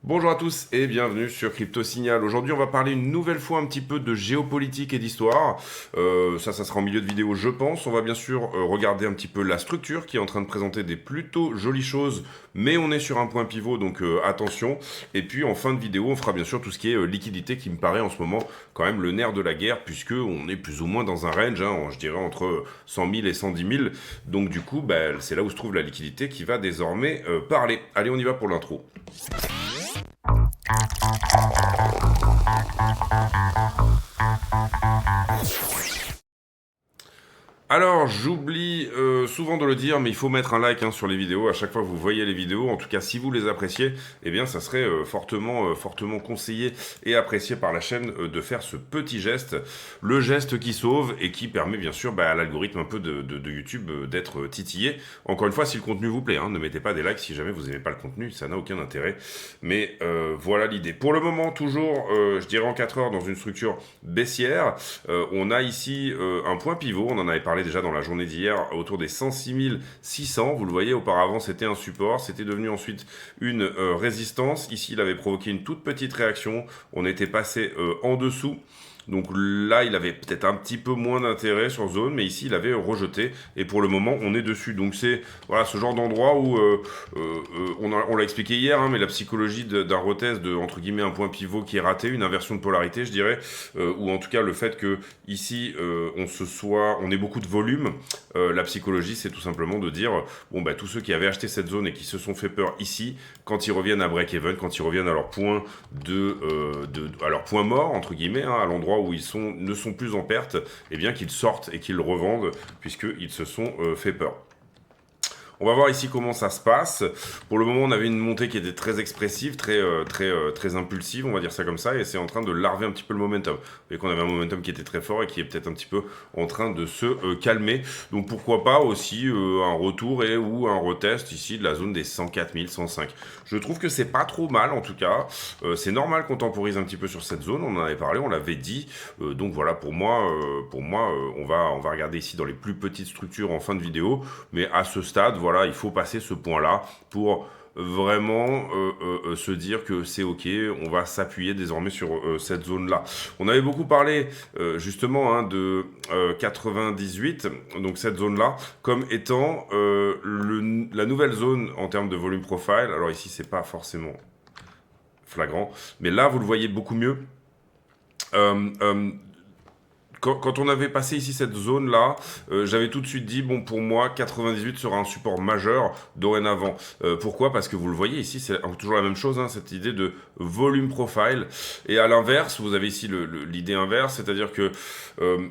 Bonjour à tous et bienvenue sur Crypto Signal. Aujourd'hui, on va parler une nouvelle fois un petit peu de géopolitique et d'histoire. Ça sera en milieu de vidéo, je pense. On va bien sûr regarder un petit peu la structure qui est en train de présenter des plutôt jolies choses, mais on est sur un point pivot, donc attention. Et puis en fin de vidéo, on fera bien sûr tout ce qui est liquidité, qui me paraît en ce moment quand même le nerf de la guerre, puisque on est plus ou moins dans un range, je dirais entre 100 000 et 110 000. Donc du coup, c'est là où se trouve la liquidité qui va désormais parler. Allez, on y va pour l'intro. Alors, j'oublie souvent de le dire, mais il faut mettre un like sur les vidéos. À chaque fois que vous voyez les vidéos, en tout cas si vous les appréciez, eh bien ça serait fortement conseillé et apprécié par la chaîne de faire ce petit geste. Le geste qui sauve et qui permet bien sûr à l'algorithme un peu de YouTube d'être titillé. Encore une fois, si le contenu vous plaît, ne mettez pas des likes si jamais vous n'aimez pas le contenu, ça n'a aucun intérêt. Mais voilà l'idée. Pour le moment, toujours, je dirais en 4 heures, dans une structure baissière, on a ici un point pivot, on en avait parlé déjà dans la journée d'hier, autour des 106 600. Vous le voyez, auparavant c'était un support, c'était devenu ensuite une résistance. Ici, il avait provoqué une toute petite réaction. On était passé en dessous. Donc là, il avait peut-être un petit peu moins d'intérêt sur zone, mais ici, il avait rejeté. Et pour le moment, on est dessus. Donc c'est voilà, ce genre d'endroit où, on l'a expliqué hier, mais la psychologie d'un retest, de, entre guillemets, un point pivot qui est raté, une inversion de polarité, je dirais, ou en tout cas le fait que ici, on ait beaucoup de volume. La psychologie, c'est tout simplement de dire, tous ceux qui avaient acheté cette zone et qui se sont fait peur ici, quand ils reviennent à break-even, quand ils reviennent à leur point à leur point mort, entre guillemets, à l'endroit où ne sont plus en perte, eh bien qu'ils sortent et qu'ils le revendent, puisqu'ils se sont fait peur. On va voir ici comment ça se passe. Pour le moment, on avait une montée qui était très expressive, très impulsive, on va dire ça comme ça, et c'est en train de larver un petit peu le momentum. Vous voyez qu'on avait un momentum qui était très fort et qui est peut-être un petit peu en train de se calmer. Donc pourquoi pas aussi un retour ou un retest ici de la zone des 104 105. Je trouve que c'est pas trop mal en tout cas. C'est normal qu'on temporise un petit peu sur cette zone. On en avait parlé, on l'avait dit. Donc voilà, pour moi, on va regarder ici dans les plus petites structures en fin de vidéo, mais à ce stade, voilà, il faut passer ce point-là pour vraiment se dire que c'est ok, on va s'appuyer désormais sur cette zone-là. On avait beaucoup parlé justement de 98, donc cette zone-là, comme étant la nouvelle zone en termes de volume profile. Alors ici, c'est pas forcément flagrant, mais là, vous le voyez beaucoup mieux. Quand on avait passé ici cette zone-là, j'avais tout de suite dit, pour moi, 98 sera un support majeur dorénavant. Pourquoi? Parce que vous le voyez ici, c'est toujours la même chose, cette idée de volume profile. Et à l'inverse, vous avez ici l'idée inverse, c'est-à-dire que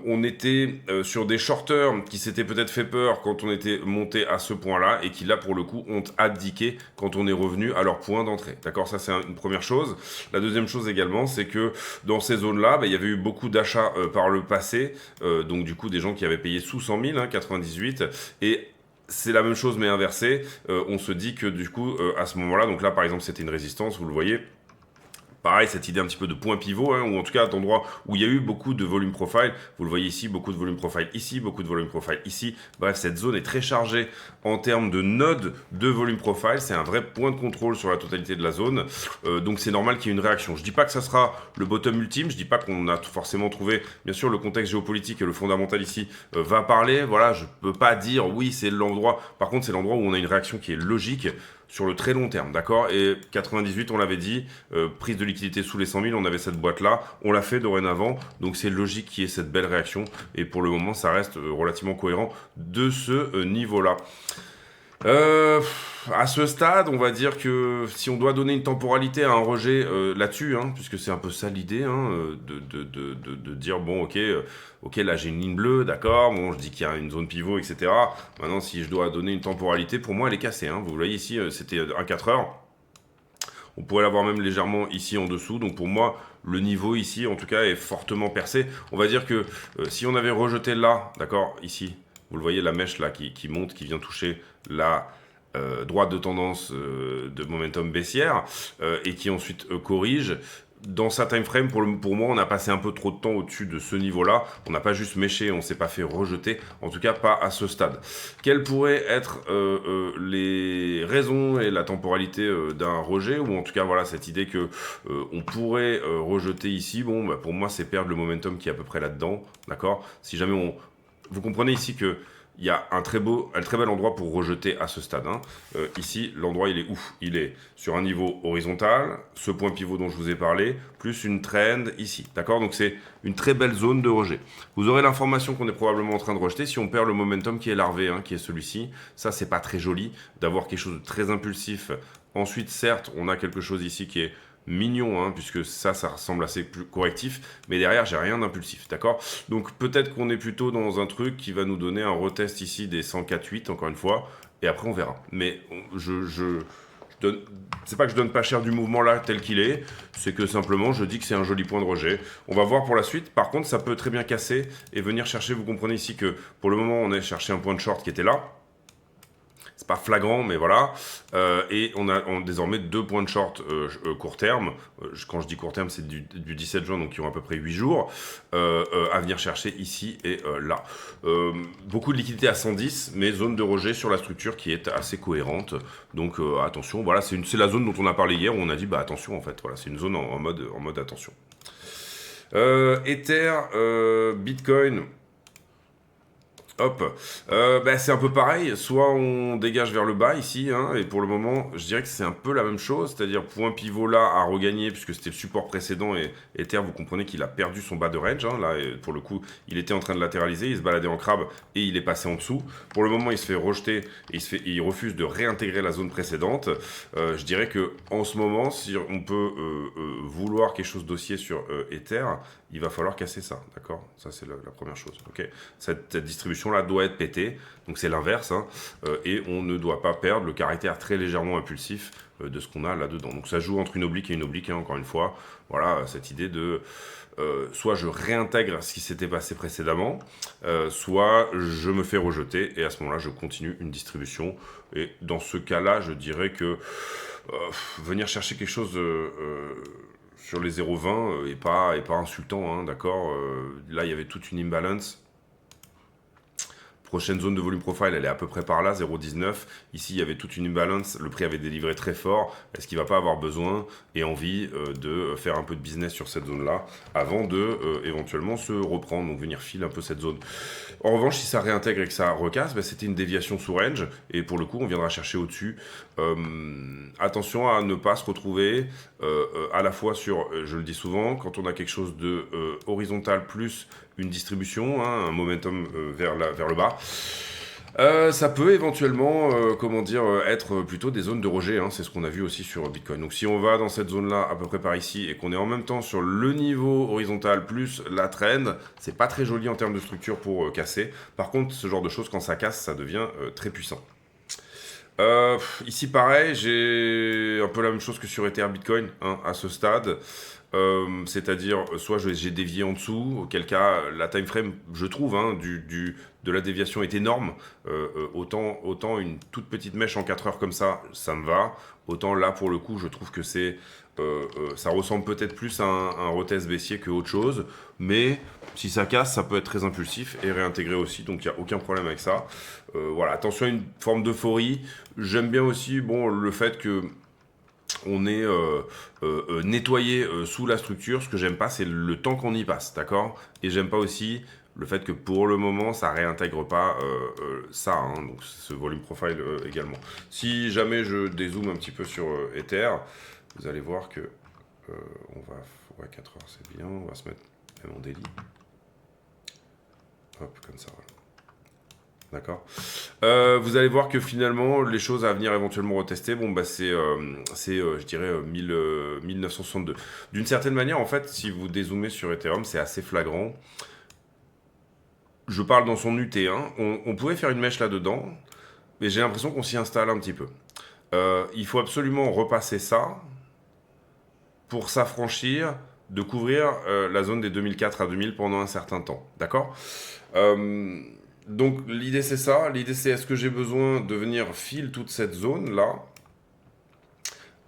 on était sur des shorters qui s'étaient peut-être fait peur quand on était monté à ce point-là, et qui là, pour le coup, ont abdiqué quand on est revenu à leur point d'entrée. D'accord? Ça, c'est une première chose. La deuxième chose également, c'est que dans ces zones-là, il y avait eu beaucoup d'achats par le passé, donc du coup des gens qui avaient payé sous 100 000, 98, et c'est la même chose mais inversée. On se dit que du coup à ce moment-là, donc là par exemple c'était une résistance, vous le voyez. Pareil, cette idée un petit peu de point pivot, ou en tout cas d'endroit où il y a eu beaucoup de volume profile. Vous le voyez ici, beaucoup de volume profile ici, beaucoup de volume profile ici. Bref, cette zone est très chargée en termes de nodes de volume profile. C'est un vrai point de contrôle sur la totalité de la zone. Donc c'est normal qu'il y ait une réaction. Je dis pas que ça sera le bottom ultime. Je dis pas qu'on a forcément trouvé. Bien sûr, le contexte géopolitique et le fondamental ici va parler. Voilà, je peux pas dire oui, c'est l'endroit. Par contre, c'est l'endroit où on a une réaction qui est logique sur le très long terme, d'accord? Et 98, on l'avait dit, prise de liquidité sous les 100 000, on avait cette boîte-là, on l'a fait dorénavant, donc c'est logique qu'il y ait cette belle réaction, et pour le moment, ça reste relativement cohérent de ce niveau-là. À ce stade, on va dire que si on doit donner une temporalité à un rejet là-dessus, puisque c'est un peu ça l'idée, de dire ok, là j'ai une ligne bleue, d'accord, je dis qu'il y a une zone pivot, etc. Maintenant, si je dois donner une temporalité, pour moi, elle est cassée. Vous voyez ici, c'était un 4 heures. On pourrait l'avoir même légèrement ici en dessous. Donc pour moi, le niveau ici, en tout cas, est fortement percé. On va dire que si on avait rejeté là, d'accord, ici, vous le voyez, la mèche là qui monte, qui vient toucher la droite de tendance de momentum baissière et qui ensuite corrige. dans sa time frame, pour moi, on a passé un peu trop de temps au-dessus de ce niveau-là. On n'a pas juste méché, on s'est pas fait rejeter, en tout cas pas à ce stade. Quelles pourraient être les raisons et la temporalité d'un rejet, ou en tout cas voilà cette idée que on pourrait rejeter ici. Bon, bah, pour moi, c'est perdre le momentum qui est à peu près là-dedans, d'accord. Si jamais vous comprenez ici que il y a un très bel endroit pour rejeter à ce stade. Hein. Ici, l'endroit, il est ouf. Il est sur un niveau horizontal, ce point pivot dont je vous ai parlé, plus une trend ici. D'accord. Donc, c'est une très belle zone de rejet. Vous aurez l'information qu'on est probablement en train de rejeter si on perd le momentum qui est larvé, hein, qui est celui-ci. Ça, c'est pas très joli d'avoir quelque chose de très impulsif. Ensuite, certes, on a quelque chose ici qui est mignon, hein, puisque ça ressemble assez plus correctif, mais derrière, j'ai rien d'impulsif, d'accord. Donc peut-être qu'on est plutôt dans un truc qui va nous donner un retest ici des 104.8, encore une fois, et après on verra. Mais c'est pas que je donne pas cher du mouvement là tel qu'il est, c'est que simplement je dis que c'est un joli point de rejet. On va voir pour la suite. Par contre, ça peut très bien casser et venir chercher, vous comprenez ici que pour le moment on a cherché un point de short qui était là. C'est pas flagrant, mais voilà. Et on a désormais 2 points de short court terme. Quand je dis court terme, c'est du 17 juin, donc qui ont à peu près 8 jours, à venir chercher ici et là. Beaucoup de liquidité à 110, mais zone de rejet sur la structure qui est assez cohérente. Donc attention, voilà, c'est la zone dont on a parlé hier, où on a dit, bah attention en fait, voilà, c'est une zone en mode attention. Ether, Bitcoin... Hop, bah, c'est un peu pareil, soit on dégage vers le bas ici, hein, et pour le moment, je dirais que c'est un peu la même chose, c'est-à-dire point pivot là à regagner, puisque c'était le support précédent, et Ether, vous comprenez qu'il a perdu son bas de range, hein, là, et pour le coup, il était en train de latéraliser, il se baladait en crabe, et il est passé en dessous. Pour le moment, il se fait rejeter, et il refuse de réintégrer la zone précédente. Je dirais que en ce moment, si on peut vouloir quelque chose d'haussier sur Ether, il va falloir casser ça, d'accord. Ça, c'est la première chose, ok. Cette distribution-là doit être pétée, donc c'est l'inverse, hein, et on ne doit pas perdre le caractère très légèrement impulsif de ce qu'on a là-dedans. Donc ça joue entre une oblique et une oblique, hein, encore une fois. Voilà, cette idée de... soit je réintègre ce qui s'était passé précédemment, soit je me fais rejeter, et à ce moment-là, je continue une distribution. Et dans ce cas-là, je dirais que venir chercher quelque chose... sur les 0,20 et pas insultant, hein, d'accord. Là, il y avait toute une imbalance. Prochaine zone de volume profile, elle est à peu près par là, 0,19. Ici, il y avait toute une imbalance. Le prix avait délivré très fort. Est-ce qu'il ne va pas avoir besoin et envie de faire un peu de business sur cette zone-là avant de éventuellement se reprendre, donc venir filer un peu cette zone. En revanche, si ça réintègre et que ça recasse, bah, c'était une déviation sous range. Et pour le coup, on viendra chercher au-dessus. Attention à ne pas se retrouver à la fois sur, je le dis souvent, quand on a quelque chose de horizontal plus une distribution, hein, un momentum vers le bas. Ça peut éventuellement, être plutôt des zones de rejet, hein, c'est ce qu'on a vu aussi sur Bitcoin. Donc si on va dans cette zone-là, à peu près par ici, et qu'on est en même temps sur le niveau horizontal plus la trend, c'est pas très joli en termes de structure pour casser. Par contre, ce genre de choses, quand ça casse, ça devient très puissant. Ici pareil, j'ai un peu la même chose que sur Ether Bitcoin, hein, à ce stade. C'est-à-dire, soit j'ai dévié en dessous, auquel cas la time frame, je trouve, hein, de la déviation est énorme. Autant une toute petite mèche en 4 heures comme ça me va. Autant là, pour le coup, je trouve que ça ressemble peut-être plus à un retest baissier que autre chose. Mais si ça casse, ça peut être très impulsif et réintégré aussi. Donc il n'y a aucun problème avec ça. Voilà, attention à une forme d'euphorie. J'aime bien aussi le fait que on est nettoyé sous la structure. Ce que j'aime pas, c'est le temps qu'on y passe, d'accord. Et j'aime pas aussi le fait que pour le moment, ça réintègre pas ça, hein, donc ce volume profile également. Si jamais je dézoome un petit peu sur Ether, vous allez voir que ouais, 4 heures, c'est bien. On va se mettre même en daily. Hop, comme ça, voilà. D'accord. Vous allez voir que finalement, les choses à venir éventuellement retester, bon, bah, je dirais, 1962. D'une certaine manière, en fait, si vous dézoomez sur Ethereum, c'est assez flagrant. Je parle dans son UT, hein. On pouvait faire une mèche là-dedans, mais j'ai l'impression qu'on s'y installe un petit peu. Il faut absolument repasser ça pour s'affranchir de couvrir la zone des 2004 à 2000 pendant un certain temps. D'accord. Donc l'idée c'est ça, l'idée c'est est-ce que j'ai besoin de venir filer toute cette zone là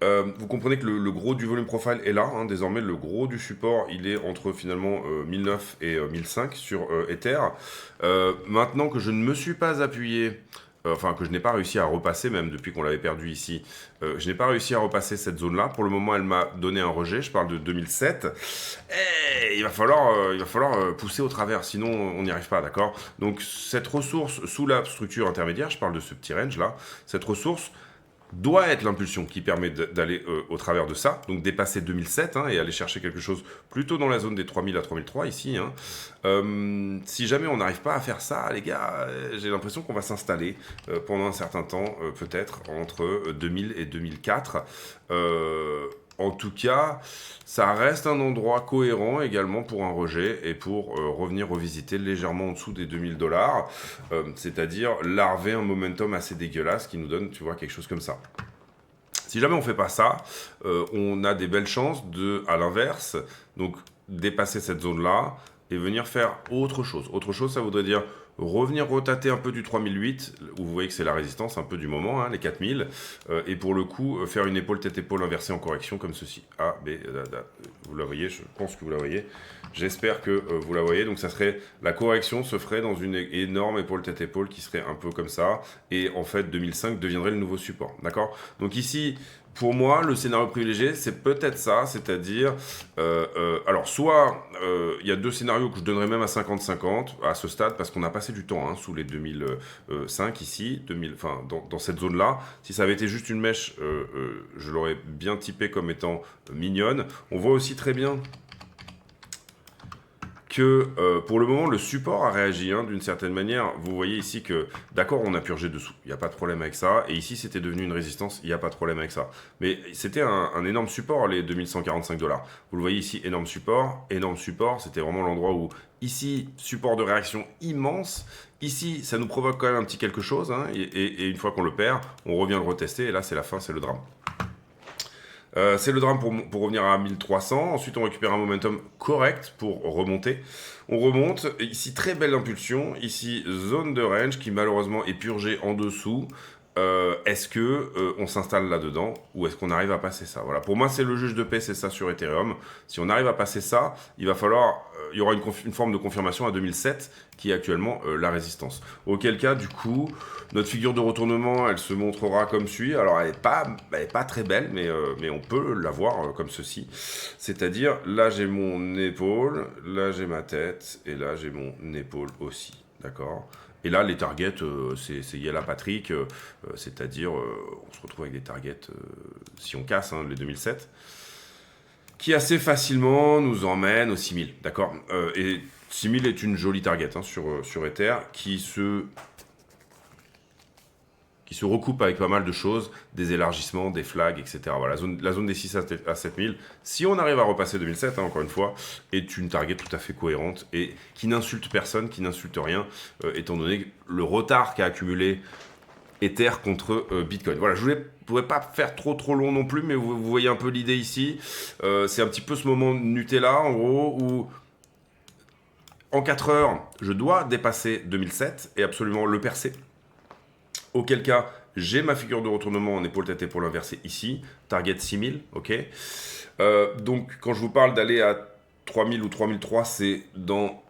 Vous comprenez que le gros du volume profile est là, hein. Désormais, le gros du support, il est entre finalement 1009 et 1005 sur Ether. Maintenant que je ne me suis pas appuyé, enfin que je n'ai pas réussi à repasser, même depuis qu'on l'avait perdu ici, je n'ai pas réussi à repasser cette zone-là. Pour le moment, elle m'a donné un rejet, je parle de 2007. Et il va falloir pousser au travers, sinon on n'y arrive pas, d'accord? Donc cette ressource sous la structure intermédiaire, je parle de ce petit range-là, cette ressource doit être l'impulsion qui permet d'aller au travers de ça, donc dépasser 2007 hein, et aller chercher quelque chose plutôt dans la zone des 3000 à 3003 ici. Hein. Si jamais on n'arrive pas à faire ça, les gars, j'ai l'impression qu'on va s'installer pendant un certain temps, peut-être entre 2000 et 2004. En tout cas, ça reste un endroit cohérent également pour un rejet et pour revenir revisiter légèrement en dessous des 2000 $, c'est-à-dire larver un momentum assez dégueulasse qui nous donne, tu vois, quelque chose comme ça. Si jamais on fait pas ça, on a des belles chances de, à l'inverse, donc dépasser cette zone-là et venir faire autre chose. Autre chose, ça voudrait dire revenir retater un peu du 3008, où vous voyez que c'est la résistance un peu du moment, hein, les 4000, et pour le coup, faire une épaule tête-épaule inversée en correction comme ceci. A, B, vous la voyez, je pense que vous la voyez. J'espère que vous la voyez. Donc ça serait, la correction se ferait dans une énorme épaule tête-épaule qui serait un peu comme ça, et en fait 2005 deviendrait le nouveau support, d'accord? Donc ici, pour moi, le scénario privilégié, c'est peut-être ça, c'est-à-dire, alors soit il y a deux scénarios que je donnerais même à 50-50 à ce stade, parce qu'on a passé du temps hein, sous les 2005 ici, 2000, enfin dans cette zone-là. Si ça avait été juste une mèche, je l'aurais bien typé comme étant mignonne. On voit aussi très bien que pour le moment, le support a réagi hein, d'une certaine manière. Vous voyez ici que, d'accord, on a purgé dessous, il n'y a pas de problème avec ça. Et ici, c'était devenu une résistance, il n'y a pas de problème avec ça. Mais c'était un énorme support, les 2145 $. Vous le voyez ici, énorme support. C'était vraiment l'endroit où, ici, support de réaction immense. Ici, ça nous provoque quand même un petit quelque chose. Hein, et une fois qu'on le perd, on revient le retester. Et là, c'est la fin, c'est le drame. C'est le drame pour revenir à 1300. Ensuite, on récupère un momentum correct pour remonter. On remonte. Ici, très belle impulsion. Ici, zone de range qui malheureusement est purgée en dessous. Est-ce que on s'installe là-dedans ou est-ce qu'on arrive à passer ça? Voilà. Pour moi, c'est le juge de paix, c'est ça sur Ethereum. Si on arrive à passer ça, il va falloir, il y aura une forme de confirmation à 2007 qui est actuellement la résistance. Auquel cas, du coup, notre figure de retournement, elle se montrera comme suit. Alors, elle est pas très belle, mais on peut la voir comme ceci. C'est-à-dire, là, j'ai mon épaule, là, j'ai ma tête, et là, j'ai mon épaule aussi. D'accord? Et là, les targets, c'est Yella Patrick, c'est-à-dire, on se retrouve avec des targets, si on casse hein, les 2007, qui assez facilement nous emmènent aux 6000, d'accord? Et 6000 est une jolie target hein, sur Ether, qui se recoupe avec pas mal de choses, des élargissements, des flags, etc. Voilà, la zone des 6 à 7000, si on arrive à repasser 2007, hein, encore une fois, est une target tout à fait cohérente et qui n'insulte personne, qui n'insulte rien, étant donné le retard qu'a accumulé Ether contre Bitcoin. Voilà, je ne pourrais pas faire trop long non plus, mais vous voyez un peu l'idée ici. C'est un petit peu ce moment Nutella, en gros, où en 4 heures, je dois dépasser 2007 et absolument le percer. Auquel cas, j'ai ma figure de retournement en épaule-tête-épaule inversée ici, target 6000, ok. Donc, quand je vous parle d'aller à 3000 ou 3003, c'est dans...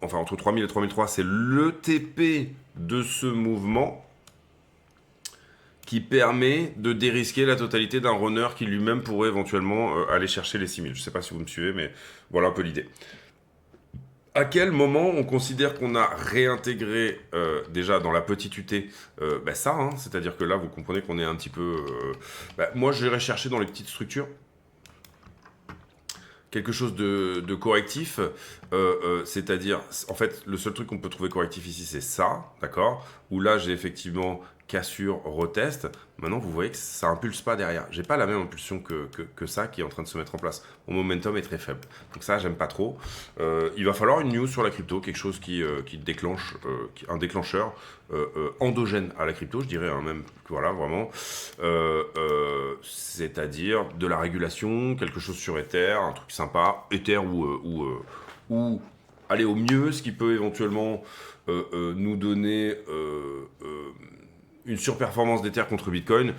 Enfin, entre 3000 et 3003, c'est le TP de ce mouvement qui permet de dérisquer la totalité d'un runner qui lui-même pourrait éventuellement aller chercher les 6000. Je ne sais pas si vous me suivez, mais voilà un peu l'idée. À quel moment on considère qu'on a réintégré déjà dans la petite UT ça, hein, c'est-à-dire que là vous comprenez qu'on est un petit peu... moi j'irais chercher dans les petites structures quelque chose de correctif, c'est-à-dire, en fait, le seul truc qu'on peut trouver correctif ici, c'est ça, d'accord? Où là, j'ai effectivement cassure, retest. Maintenant, vous voyez que ça impulse pas derrière. J'ai pas la même impulsion que ça qui est en train de se mettre en place. Mon momentum est très faible. Donc ça, j'aime pas trop. Il va falloir une news sur la crypto, quelque chose qui déclenche, un déclencheur endogène à la crypto, je dirais, hein, même, voilà, vraiment. C'est-à-dire de la régulation, quelque chose sur Ether, un truc sympa, Ether ou aller au mieux, ce qui peut éventuellement nous donner une surperformance d'Ether contre Bitcoin.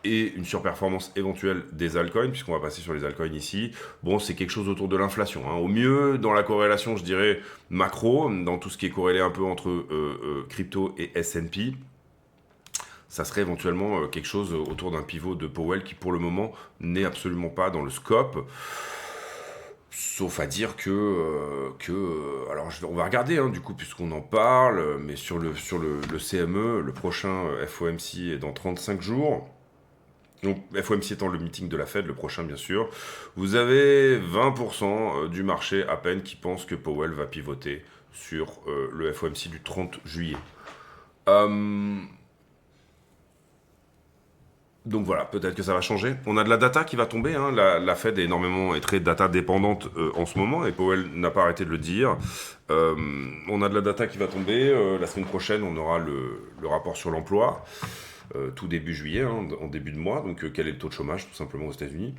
et une surperformance éventuelle des altcoins, puisqu'on va passer sur les altcoins ici. Bon, c'est quelque chose autour de l'inflation, hein. Au mieux, dans la corrélation, je dirais macro, dans tout ce qui est corrélé un peu entre crypto et S&P, ça serait éventuellement quelque chose autour d'un pivot de Powell qui, pour le moment, n'est absolument pas dans le scope. Sauf à dire alors on va regarder, hein, du coup, puisqu'on en parle, mais sur le CME, le prochain FOMC est dans 35 jours. Donc, FOMC étant le meeting de la Fed, le prochain bien sûr. Vous avez 20% du marché à peine qui pense que Powell va pivoter sur le FOMC du 30 juillet. Donc voilà, peut-être que ça va changer. On a de la data qui va tomber, hein. La Fed est très data dépendante en ce moment, et Powell n'a pas arrêté de le dire. On a de la data qui va tomber. La semaine prochaine, on aura le rapport sur l'emploi, tout début juillet, hein, en début de mois. Donc quel est le taux de chômage, tout simplement, aux États-Unis.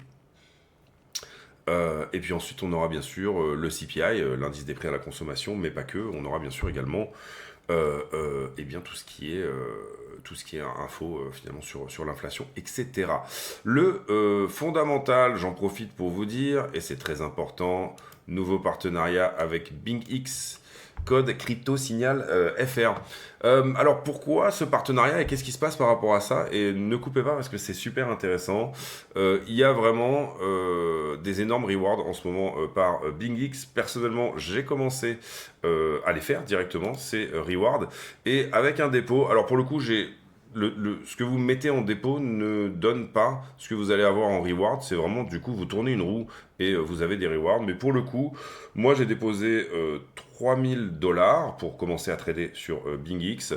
Et puis ensuite, on aura bien sûr le CPI, l'indice des prix à la consommation, mais pas que. On aura bien sûr également et bien tout ce qui est info finalement sur l'inflation, etc. Le fondamental, j'en profite pour vous dire, et c'est très important, nouveau partenariat avec BingX, code crypto signal FR. Alors pourquoi ce partenariat et qu'est-ce qui se passe par rapport à ça? Et ne coupez pas parce que c'est super intéressant. Il y a vraiment des énormes rewards en ce moment par BingX. Personnellement, j'ai commencé à les faire directement, ces rewards. Et avec un dépôt, alors pour le coup, ce que vous mettez en dépôt ne donne pas ce que vous allez avoir en reward. C'est vraiment, du coup, vous tournez une roue et vous avez des rewards. Mais pour le coup, moi, j'ai déposé 3000$ pour commencer à trader sur BingX.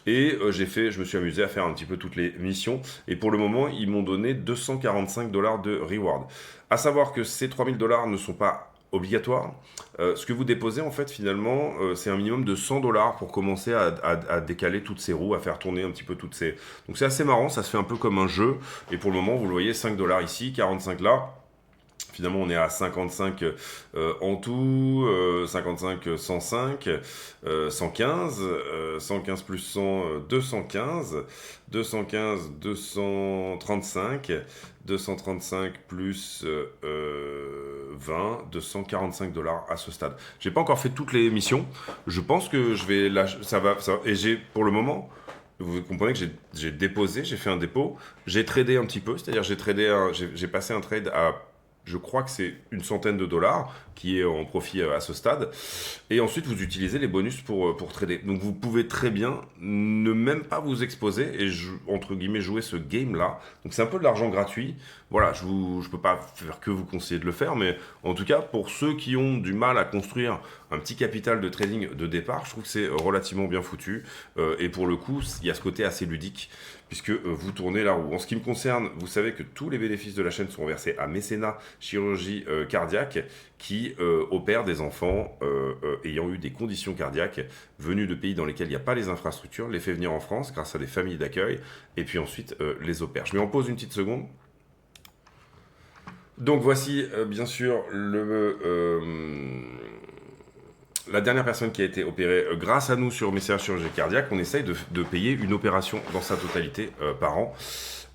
Et je me suis amusé à faire un petit peu toutes les missions. Et pour le moment, ils m'ont donné 245$ de reward. À savoir que ces 3000$ ne sont pas obligatoire. Ce que vous déposez, en fait, finalement, c'est un minimum de 100$ pour commencer à décaler toutes ces roues, à faire tourner un petit peu toutes ces... Donc c'est assez marrant, ça se fait un peu comme un jeu. Et pour le moment, vous le voyez, 5$ ici, 45 là. Finalement, on est à 55 en tout, 55, 105, 115, 115 plus 100, 215, 215, 235, 235 plus 20, 245$ à ce stade. J'ai pas encore fait toutes les missions. Je pense que je vais ça va. Et pour le moment, vous comprenez que j'ai déposé, j'ai fait un dépôt, j'ai tradé un petit peu, c'est-à-dire j'ai passé un trade à, je crois que c'est une centaine de dollars qui est en profit à ce stade. Et ensuite, vous utilisez les bonus pour trader. Donc, vous pouvez très bien ne même pas vous exposer et, entre guillemets, jouer ce game-là. Donc, c'est un peu de l'argent gratuit. Voilà, je peux pas faire que vous conseiller de le faire, mais en tout cas, pour ceux qui ont du mal à construire un petit capital de trading de départ, je trouve que c'est relativement bien foutu. Et pour le coup, il y a ce côté assez ludique, puisque vous tournez la roue. En ce qui me concerne, vous savez que tous les bénéfices de la chaîne sont versés à Mécénat Chirurgie Cardiaque, qui opère des enfants ayant eu des conditions cardiaques venus de pays dans lesquels il n'y a pas les infrastructures, les fait venir en France grâce à des familles d'accueil, et puis ensuite les opère. Je mets en pause une petite seconde. Donc voici bien sûr la dernière personne qui a été opérée grâce à nous sur Mécénat Chirurgie Cardiaque. On essaye de payer une opération dans sa totalité par an.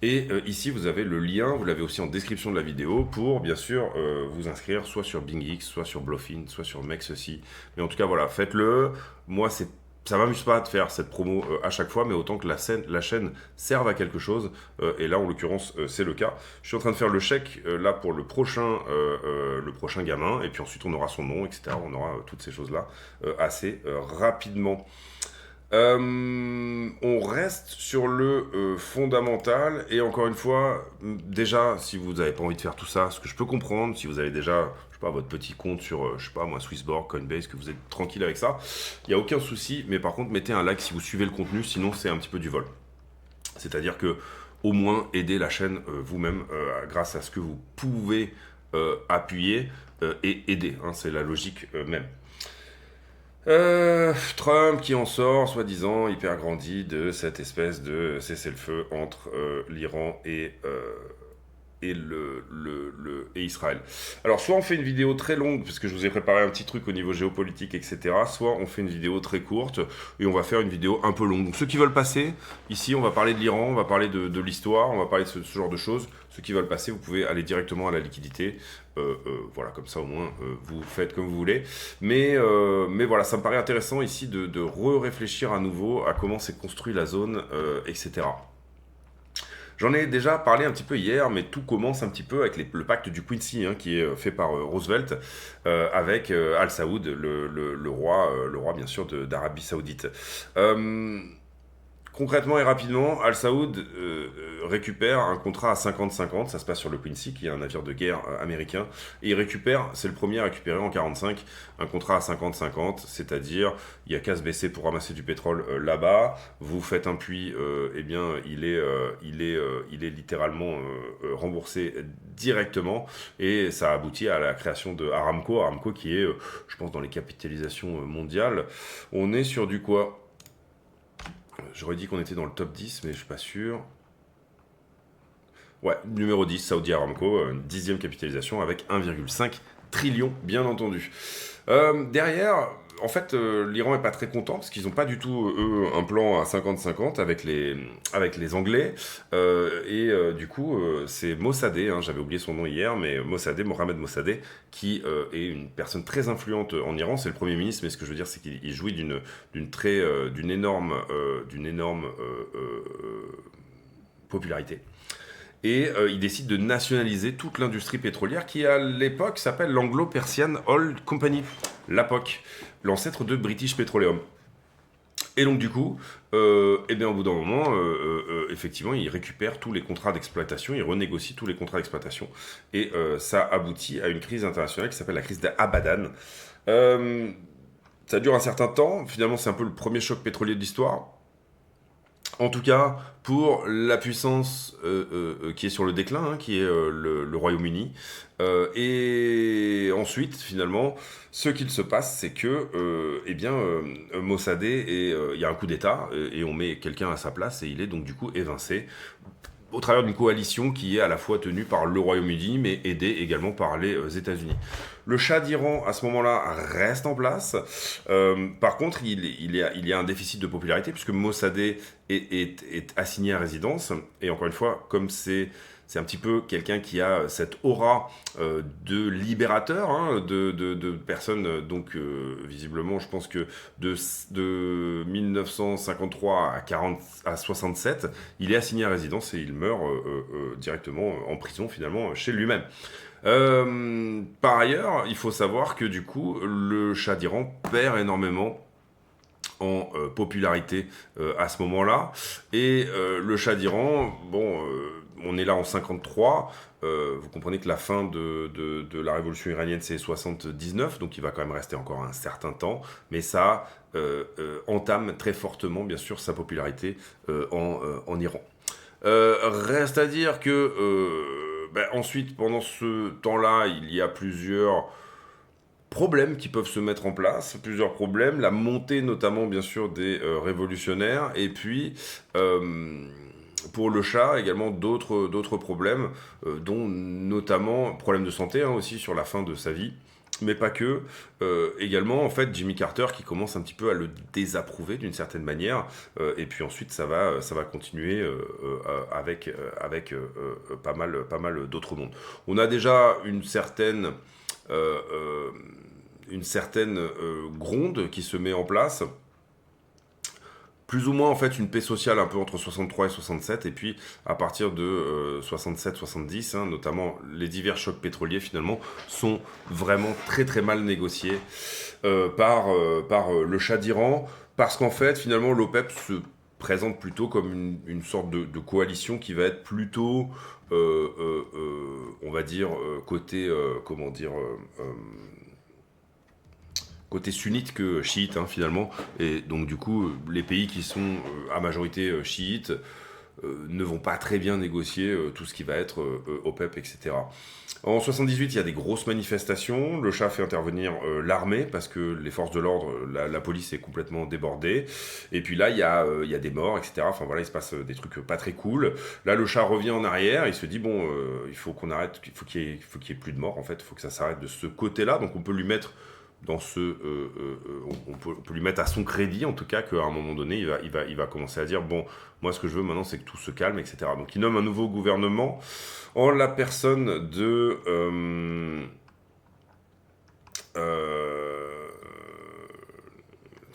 Et ici, vous avez le lien, vous l'avez aussi en description de la vidéo, pour bien sûr vous inscrire soit sur BingX, soit sur Bluffin, soit sur Mexeci. Mais en tout cas, voilà, faites-le. Moi, ça m'amuse pas de faire cette promo à chaque fois, mais autant que la chaîne serve à quelque chose. Et là, en l'occurrence, c'est le cas. Je suis en train de faire le chèque là pour le prochain gamin. Et puis ensuite, on aura son nom, etc. On aura toutes ces choses-là assez rapidement. On reste sur le fondamental et encore une fois, déjà, si vous n'avez pas envie de faire tout ça, ce que je peux comprendre, si vous avez déjà, je sais pas, votre petit compte sur, je sais pas moi, Swissborg, Coinbase, que vous êtes tranquille avec ça, il n'y a aucun souci, mais par contre, mettez un like si vous suivez le contenu, sinon c'est un petit peu du vol. C'est-à-dire que au moins aider la chaîne vous-même grâce à ce que vous pouvez appuyer et aider, hein, c'est la logique même. Trump qui en sort, soi-disant, hyper grandi de cette espèce de cessez-le-feu entre l'Iran et et Israël. Alors, soit on fait une vidéo très longue, parce que je vous ai préparé un petit truc au niveau géopolitique, etc. Soit on fait une vidéo très courte, et on va faire une vidéo un peu longue. Donc, ceux qui veulent passer, ici, on va parler de l'Iran, on va parler de l'histoire, on va parler de ce genre de choses. Ceux qui veulent passer, vous pouvez aller directement à la liquidité. Voilà, comme ça, au moins, vous faites comme vous voulez. Mais voilà, ça me paraît intéressant ici de réfléchir à nouveau à comment s'est construit la zone, etc. J'en ai déjà parlé un petit peu hier, mais tout commence un petit peu avec le pacte du Quincy, hein, qui est fait par Roosevelt, avec Al Saoud, le roi bien sûr d'Arabie Saoudite. Euh, Concrètement et rapidement, Al Saoud récupère un contrat à 50-50, ça se passe sur le Quincy, qui est un navire de guerre américain, et il récupère, c'est le premier à récupérer en 45, un contrat à 50-50, c'est-à-dire il y a qu'à se baisser pour ramasser du pétrole là-bas, vous faites un puits, eh bien il est littéralement remboursé directement, et ça aboutit à la création de Aramco qui est, je pense, dans les capitalisations mondiales, on est sur du quoi? J'aurais dit qu'on était dans le top 10, mais je suis pas sûr. Ouais, numéro 10, Saudi Aramco, 10e capitalisation avec 1,5 trillion, bien entendu. Derrière, en fait, l'Iran est pas très content parce qu'ils n'ont pas du tout, eux, un plan à 50-50 avec les Anglais. Du coup, c'est Mossadegh, hein, j'avais oublié son nom hier, mais Mohamed Mossadegh, qui est une personne très influente en Iran. C'est le Premier ministre, mais ce que je veux dire, c'est qu'il jouit d'une énorme popularité. Et il décide de nationaliser toute l'industrie pétrolière qui, à l'époque, s'appelle l'Anglo-Persian Oil Company, l'APOC, l'ancêtre de British Petroleum. Et donc, du coup, eh bien, au bout d'un moment, effectivement, il récupère tous les contrats d'exploitation, il renégocie tous les contrats d'exploitation, et ça aboutit à une crise internationale qui s'appelle la crise d'Abadan. Ça dure un certain temps, finalement, c'est un peu le premier choc pétrolier de l'histoire. En tout cas, pour la puissance qui est sur le déclin, hein, qui est le Royaume-Uni. Et ensuite, finalement, ce qu'il se passe, c'est que, Mossadegh, il y a un coup d'État, et on met quelqu'un à sa place, et il est donc du coup évincé au travers d'une coalition qui est à la fois tenue par le Royaume-Uni, mais aidée également par les États-Unis. Le Shah d'Iran, à ce moment-là, reste en place. Par contre, il y a un déficit de popularité, puisque Mossadegh est assigné à résidence. Et encore une fois, comme c'est un petit peu quelqu'un qui a cette aura de libérateur, hein, de personnes, donc visiblement, je pense que de 1953 à 67, il est assigné à résidence et il meurt directement en prison, finalement, chez lui-même. Par ailleurs, il faut savoir que du coup, le Shah d'Iran perd énormément en popularité à ce moment-là. Et le Shah d'Iran, bon, on est là en 53. Vous comprenez que la fin de la révolution iranienne, c'est 79, donc il va quand même rester encore un certain temps. Mais ça entame très fortement, bien sûr, sa popularité en Iran. Reste à dire que ensuite, pendant ce temps-là, il y a plusieurs problèmes qui peuvent se mettre en place, plusieurs problèmes, la montée notamment bien sûr des révolutionnaires, et puis pour le Shah également d'autres problèmes, dont notamment problèmes de santé, hein, aussi sur la fin de sa vie. Mais pas que. Également, en fait, Jimmy Carter qui commence un petit peu à le désapprouver d'une certaine manière. Et puis ensuite, ça va continuer avec pas mal d'autres mondes. On a déjà euh, euh, une certaine gronde qui se met en place. Plus ou moins en fait une paix sociale un peu entre 63 et 67, et puis à partir de 67-70, hein, notamment les divers chocs pétroliers finalement sont vraiment très très mal négociés par le Shah d'Iran, parce qu'en fait finalement l'OPEP se présente plutôt comme une sorte de coalition qui va être plutôt, on va dire, côté, côté sunnite que chiite, hein, finalement. Et donc du coup, les pays qui sont à majorité chiite ne vont pas très bien négocier tout ce qui va être OPEP, etc. En 78, il y a des grosses manifestations. Le Shah fait intervenir l'armée parce que les forces de l'ordre, la police est complètement débordée. Et puis là, il y a des morts, etc. Enfin voilà, il se passe des trucs pas très cool. Là, le Shah revient en arrière. Il se dit bon, il faut qu'on arrête, il faut qu'il y ait plus de morts en fait. Il faut que ça s'arrête de ce côté-là. Donc on peut lui mettre dans ce, on peut lui mettre à son crédit en tout cas qu'à un moment donné il va commencer à dire bon, moi ce que je veux maintenant c'est que tout se calme, etc. Donc il nomme un nouveau gouvernement en la personne de euh,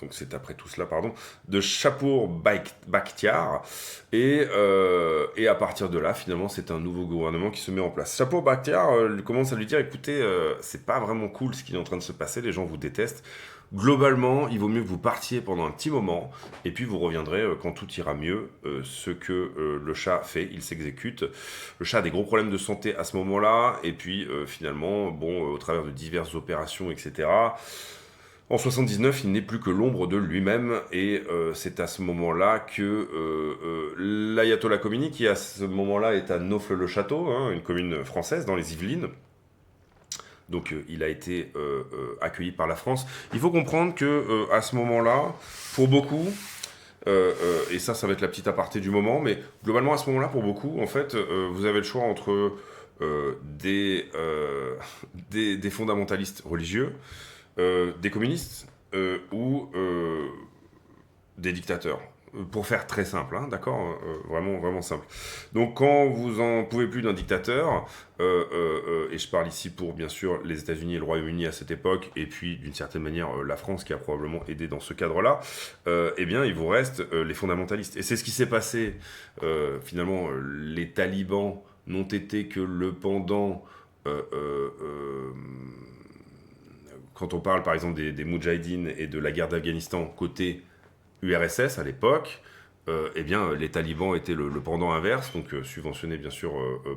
donc c'est après tout cela, pardon, de Shapur Bakhtiar, et à partir de là, finalement, c'est un nouveau gouvernement qui se met en place. Shapur Bakhtiar commence à lui dire, écoutez, c'est pas vraiment cool ce qui est en train de se passer, les gens vous détestent. Globalement, il vaut mieux que vous partiez pendant un petit moment, et puis vous reviendrez quand tout ira mieux. Ce que le Shah fait, il s'exécute. Le Shah a des gros problèmes de santé à ce moment-là, et puis finalement, bon, au travers de diverses opérations, etc., en 79, il n'est plus que l'ombre de lui-même, et c'est à ce moment-là que l'ayatollah Khomeini, qui à ce moment-là est à Naufle-le-Château, hein, une commune française dans les Yvelines, donc il a été accueilli par la France. Il faut comprendre que à ce moment-là, pour beaucoup, et ça va être la petite aparté du moment, mais globalement à ce moment-là, pour beaucoup, en fait, vous avez le choix entre des fondamentalistes religieux, des communistes ou des dictateurs. Pour faire très simple, hein, d'accord, vraiment, vraiment simple. Donc quand vous en pouvez plus d'un dictateur, et je parle ici pour bien sûr les États-Unis et le Royaume-Uni à cette époque, et puis d'une certaine manière la France qui a probablement aidé dans ce cadre-là, eh bien il vous reste les fondamentalistes. Et c'est ce qui s'est passé. Finalement, les talibans n'ont été que le pendant quand on parle par exemple des Moudjahidines et de la guerre d'Afghanistan côté URSS à l'époque, eh bien les talibans étaient le pendant inverse, donc subventionnés bien sûr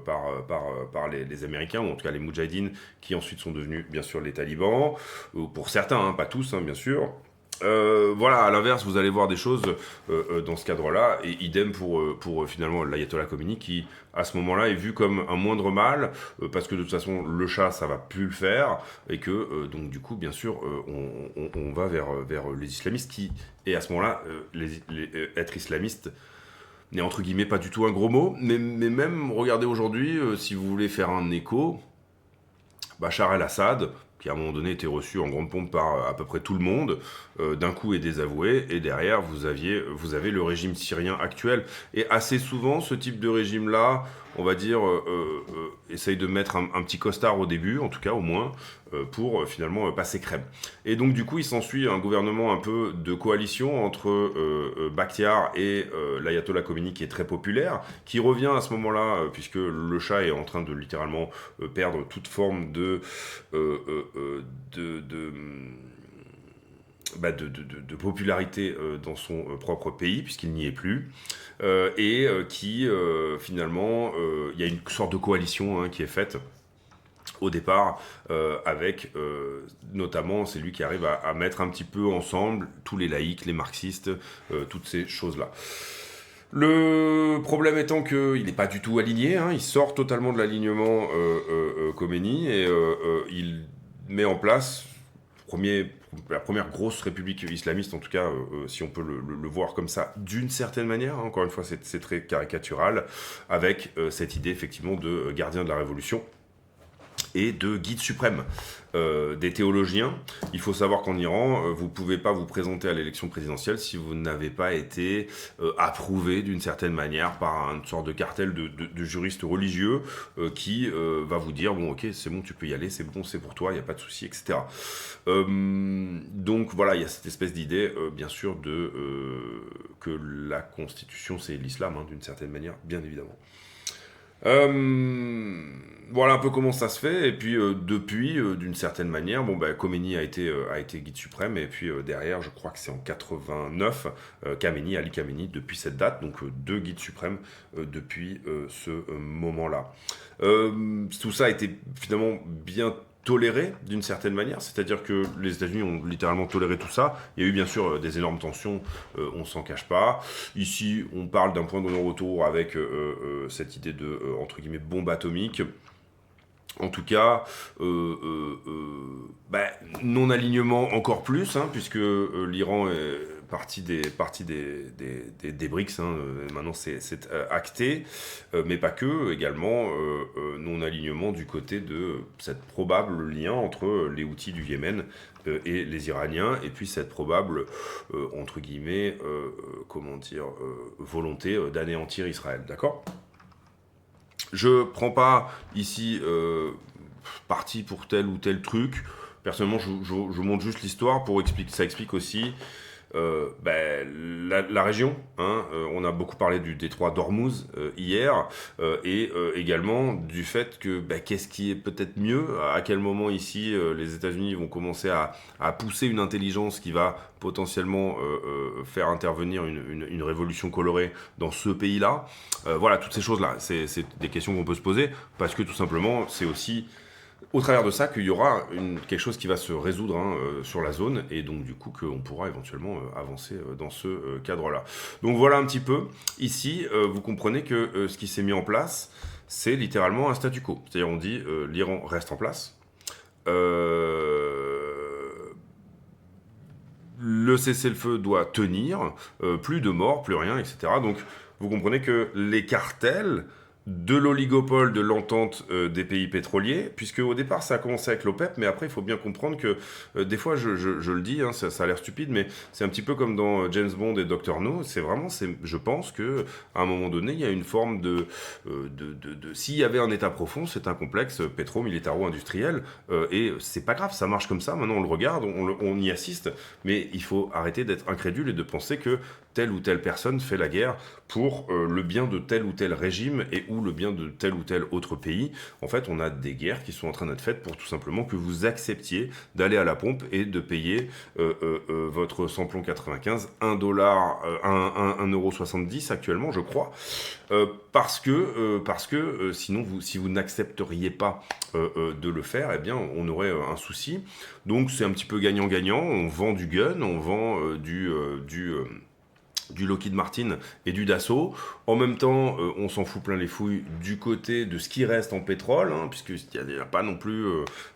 par les Américains, ou en tout cas les Moudjahidines, qui ensuite sont devenus bien sûr les talibans, pour certains, hein, pas tous, hein, bien sûr. Voilà, à l'inverse, vous allez voir des choses dans ce cadre-là, et idem pour finalement l'ayatollah Khomeini, qui à ce moment-là est vu comme un moindre mal, parce que de toute façon le Shah ça va plus le faire, et que donc du coup bien sûr on va vers les islamistes, qui, et à ce moment-là être islamiste n'est entre guillemets pas du tout un gros mot, mais même regardez aujourd'hui, si vous voulez faire un écho, Bachar el-Assad, qui à un moment donné était reçu en grande pompe par à peu près tout le monde, d'un coup est désavoué, et derrière vous avez le régime syrien actuel. Et assez souvent, ce type de régime-là, on va dire, essaye de mettre un petit costard au début, en tout cas au moins, pour finalement passer crème. Et donc du coup, il s'ensuit un gouvernement un peu de coalition entre Bakhtiar et l'ayatollah Khomeini, qui est très populaire, qui revient à ce moment-là, puisque le Shah est en train de littéralement perdre toute forme de popularité dans son propre pays, puisqu'il n'y est plus, et qui finalement, il y a une sorte de coalition, hein, qui est faite au départ, avec notamment, c'est lui qui arrive à mettre un petit peu ensemble tous les laïcs, les marxistes, toutes ces choses-là. Le problème étant qu'il n'est pas du tout aligné, hein, il sort totalement de l'alignement Khomeini, et il met en place la première grosse république islamiste, en tout cas, si on peut le voir comme ça, d'une certaine manière, hein, encore une fois c'est très caricatural, avec cette idée effectivement de gardien de la révolution et de guide suprême des théologiens. Il faut savoir qu'en Iran, vous ne pouvez pas vous présenter à l'élection présidentielle si vous n'avez pas été approuvé d'une certaine manière par une sorte de cartel de juristes religieux qui va vous dire bon ok, c'est bon, tu peux y aller, c'est bon, c'est pour toi, il n'y a pas de souci, etc. Donc voilà, il y a cette espèce d'idée bien sûr que la constitution c'est l'islam, hein, d'une certaine manière, bien évidemment. Voilà un peu comment ça se fait, et puis depuis, d'une certaine manière, bon, bah, Khomeini a été guide suprême, et puis derrière, je crois que c'est en 89, Ali Khamenei, depuis cette date, donc deux guides suprêmes depuis ce moment-là. Tout ça a été finalement bien toléré d'une certaine manière, c'est-à-dire que les États-Unis ont littéralement toléré tout ça. Il y a eu bien sûr des énormes tensions, on s'en cache pas. Ici, on parle d'un point de non-retour avec cette idée de, entre guillemets, bombe atomique. En tout cas, non-alignement encore plus, hein, puisque l'Iran est partie des BRICS, hein, maintenant c'est acté, mais pas que, également non-alignement du côté de cette probable lien entre les Houthis du Yémen et les Iraniens, et puis cette probable, entre guillemets, volonté d'anéantir Israël, d'accord ? Je prends pas ici parti pour tel ou tel truc. Personnellement, je montre juste l'histoire pour expliquer. Ça explique aussi la région. Hein, on a beaucoup parlé du détroit d'Ormuz hier et également du fait que qu'est-ce qui est peut-être mieux, à quel moment ici les États-Unis vont commencer à pousser une intelligence qui va potentiellement faire intervenir une révolution colorée dans ce pays-là. Voilà, toutes ces choses-là, c'est des questions qu'on peut se poser parce que tout simplement, c'est aussi au travers de ça qu'il y aura quelque chose qui va se résoudre sur la zone et donc du coup qu'on pourra éventuellement avancer dans ce cadre-là. Donc voilà un petit peu. Ici, vous comprenez que ce qui s'est mis en place, c'est littéralement un statu quo. C'est-à-dire on dit l'Iran reste en place. Le cessez-le-feu doit tenir, plus de morts, plus rien, etc. Donc vous comprenez que les cartels de l'oligopole de l'entente des pays pétroliers, puisque au départ ça a commencé avec l'OPEP, mais après il faut bien comprendre que des fois je le dis, hein, ça a l'air stupide, mais c'est un petit peu comme dans James Bond et Dr No, je pense que à un moment donné il y a une forme s'il y avait un état profond, c'est un complexe pétro-militaro-industriel, et c'est pas grave, ça marche comme ça, maintenant on le regarde, on y assiste, mais il faut arrêter d'être incrédule et de penser que telle ou telle personne fait la guerre pour le bien de tel ou tel régime et ou le bien de tel ou tel autre pays. En fait, on a des guerres qui sont en train d'être faites pour tout simplement que vous acceptiez d'aller à la pompe et de payer votre samplon 95, $1, 1,70€ actuellement, je crois, parce que sinon, si vous n'accepteriez pas de le faire, eh bien, on aurait un souci. Donc, c'est un petit peu gagnant-gagnant. On vend du gun, on vend du Lockheed Martin et du Dassault. En même temps, on s'en fout plein les fouilles du côté de ce qui reste en pétrole, hein, puisqu'il n'y a pas non plus...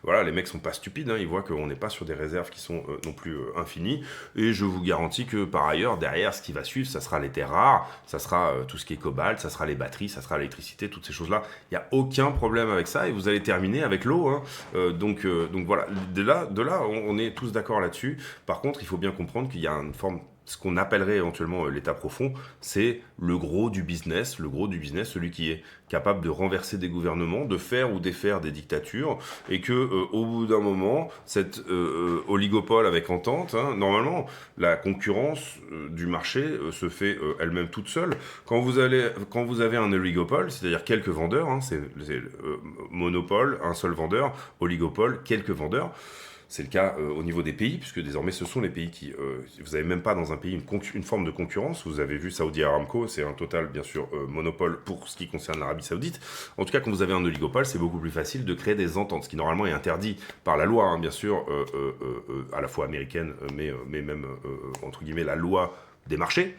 voilà, les mecs sont pas stupides, hein, ils voient qu'on n'est pas sur des réserves qui sont non plus infinies. Et je vous garantis que par ailleurs, derrière, ce qui va suivre, ça sera les terres rares, ça sera tout ce qui est cobalt, ça sera les batteries, ça sera l'électricité, toutes ces choses-là. Il n'y a aucun problème avec ça et vous allez terminer avec l'eau. Hein. Donc voilà, de là on est tous d'accord là-dessus. Par contre, il faut bien comprendre qu'il y a une forme... Ce qu'on appellerait éventuellement l'état profond, c'est le gros du business, celui qui est capable de renverser des gouvernements, de faire ou défaire des dictatures, et que au bout d'un moment, cette oligopole avec entente, hein, normalement, la concurrence du marché se fait elle-même toute seule. Quand vous avez un oligopole, c'est-à-dire quelques vendeurs, hein, c'est monopole, un seul vendeur, oligopole, quelques vendeurs. C'est le cas au niveau des pays, puisque désormais ce sont les pays qui... vous n'avez même pas dans un pays une forme de concurrence. Vous avez vu Saudi Aramco, c'est un total, bien sûr, monopole pour ce qui concerne l'Arabie Saoudite. En tout cas, quand vous avez un oligopole, c'est beaucoup plus facile de créer des ententes, ce qui normalement est interdit par la loi, hein, bien sûr, à la fois américaine, mais même, entre guillemets, la loi des marchés.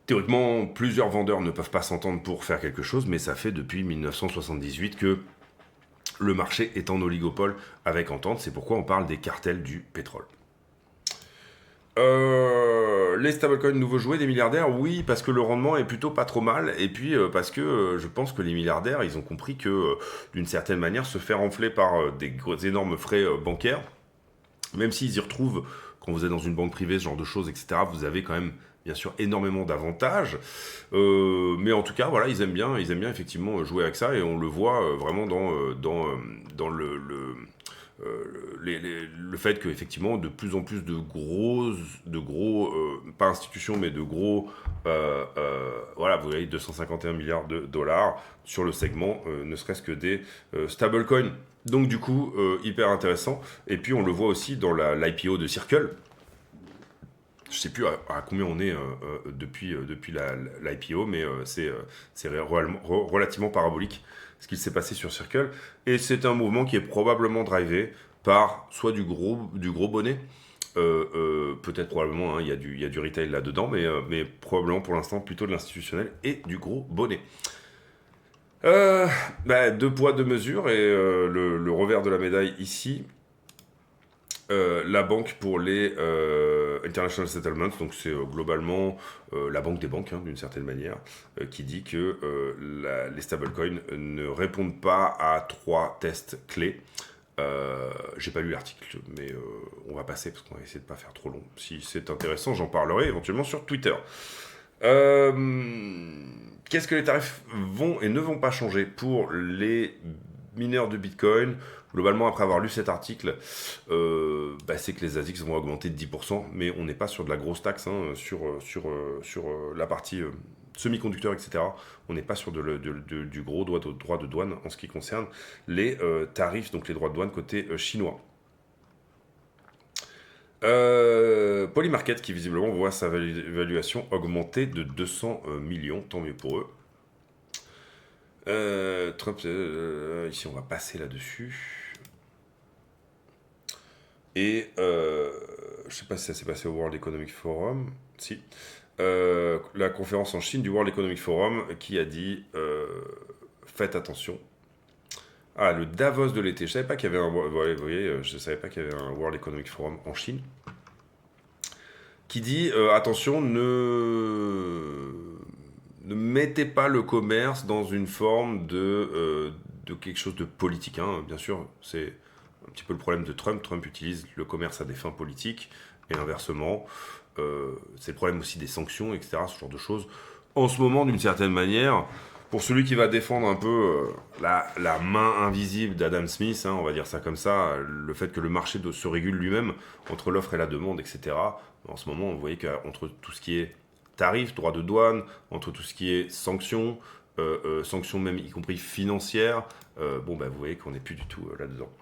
Théoriquement, plusieurs vendeurs ne peuvent pas s'entendre pour faire quelque chose, mais ça fait depuis 1978 que le marché est en oligopole avec entente, c'est pourquoi on parle des cartels du pétrole. Les stablecoins nouveaux jouets des milliardaires, oui, parce que le rendement est plutôt pas trop mal, et puis parce que je pense que les milliardaires, ils ont compris que d'une certaine manière, se faire enfler par des énormes frais bancaires, même s'ils y retrouvent, quand vous êtes dans une banque privée, ce genre de choses, etc., vous avez quand même bien sûr énormément d'avantages, mais en tout cas voilà, ils aiment bien effectivement jouer avec ça et on le voit vraiment dans le fait que effectivement de plus en plus de gros pas institutions mais de gros voilà, vous voyez 251 milliards de dollars sur le segment ne serait-ce que des stablecoins, donc du coup hyper intéressant. Et puis on le voit aussi dans l'IPO de Circle. Je ne sais plus à combien on est depuis l'IPO, mais c'est relativement parabolique ce qu'il s'est passé sur Circle. Et c'est un mouvement qui est probablement drivé par soit du gros bonnet, peut-être probablement, hein, il y a du retail là-dedans, mais probablement pour l'instant plutôt de l'institutionnel et du gros bonnet. Deux poids, deux mesures, et le revers de la médaille ici, la banque pour les International Settlements, donc c'est globalement la banque des banques, hein, d'une certaine manière, qui dit que les stablecoins ne répondent pas à 3 tests clés. J'ai pas lu l'article, mais on va passer parce qu'on va essayer de pas faire trop long. Si c'est intéressant, j'en parlerai éventuellement sur Twitter. Qu'est-ce que les tarifs vont et ne vont pas changer pour les mineurs de Bitcoin? Globalement, après avoir lu cet article, c'est que les ASICs vont augmenter de 10%, mais on n'est pas sur de la grosse taxe, hein, sur la partie semi-conducteurs, etc. On n'est pas sur du gros droit de douane en ce qui concerne les tarifs, donc les droits de douane côté chinois. Polymarket qui visiblement voit sa valuation augmenter de 200 millions, tant mieux pour eux. Trump, ici on va passer là-dessus. Et je sais pas si ça s'est passé au World Economic Forum. Si. La conférence en Chine du World Economic Forum qui a dit faites attention. Ah, le Davos de l'été. Je savais pas qu'il y avait je savais pas qu'il y avait un World Economic Forum en Chine. Qui dit attention, ne mettez pas le commerce dans une forme de quelque chose de politique, hein. Bien sûr, c'est un petit peu le problème de Trump. Trump utilise le commerce à des fins politiques, et inversement, c'est le problème aussi des sanctions, etc., ce genre de choses. En ce moment, d'une certaine manière, pour celui qui va défendre un peu la main invisible d'Adam Smith, hein, on va dire ça comme ça, le fait que le marché se régule lui-même entre l'offre et la demande, etc., en ce moment, vous voyez qu'entre tout ce qui est tarifs, droits de douane, entre tout ce qui est sanctions, sanctions même y compris financières, vous voyez qu'on n'est plus du tout là-dedans.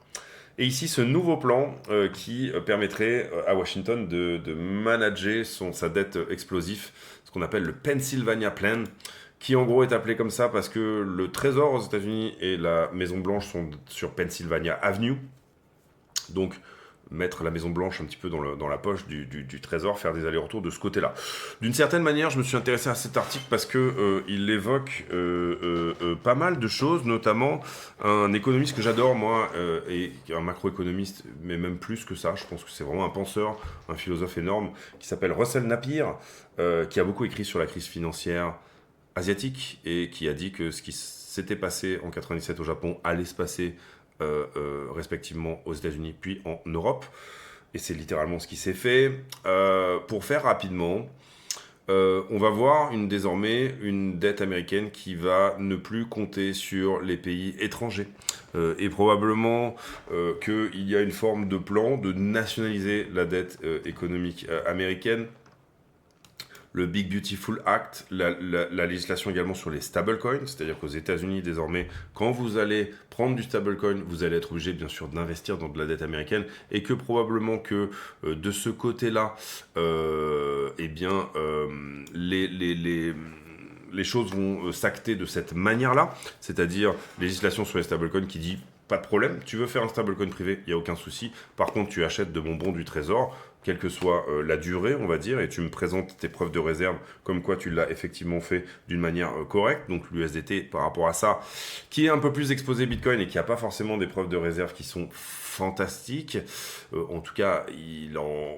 Et ici, ce nouveau plan qui permettrait à Washington de manager sa dette explosive, ce qu'on appelle le Pennsylvania Plan, qui en gros est appelé comme ça parce que le Trésor aux États-Unis et la Maison-Blanche sont sur Pennsylvania Avenue. Donc, mettre la Maison-Blanche un petit peu dans la poche du Trésor, faire des allers-retours de ce côté-là. D'une certaine manière, je me suis intéressé à cet article parce que il évoque pas mal de choses, notamment un économiste que j'adore, moi, et un macroéconomiste, mais même plus que ça. Je pense que c'est vraiment un penseur, un philosophe énorme, qui s'appelle Russell Napier, qui a beaucoup écrit sur la crise financière asiatique et qui a dit que ce qui s'était passé en 97 au Japon allait se passer respectivement aux États-Unis puis en Europe, et c'est littéralement ce qui s'est fait. Pour faire rapidement, on va voir désormais une dette américaine qui va ne plus compter sur les pays étrangers, et probablement qu'il y a une forme de plan de nationaliser la dette économique américaine. Le Big Beautiful Act, la législation également sur les stablecoins, c'est-à-dire qu'aux États-Unis, désormais, quand vous allez prendre du stablecoin, vous allez être obligé, bien sûr, d'investir dans de la dette américaine, et que probablement que de ce côté-là, les choses vont s'acter de cette manière-là, c'est-à-dire législation sur les stablecoins qui dit pas de problème, tu veux faire un stablecoin privé, il n'y a aucun souci, par contre tu achètes de mon bon du trésor, quelle que soit la durée, on va dire, et tu me présentes tes preuves de réserve comme quoi tu l'as effectivement fait d'une manière correcte. Donc l'USDT, par rapport à ça, qui est un peu plus exposé Bitcoin et qui n'a pas forcément des preuves de réserve qui sont fantastiques. En tout cas,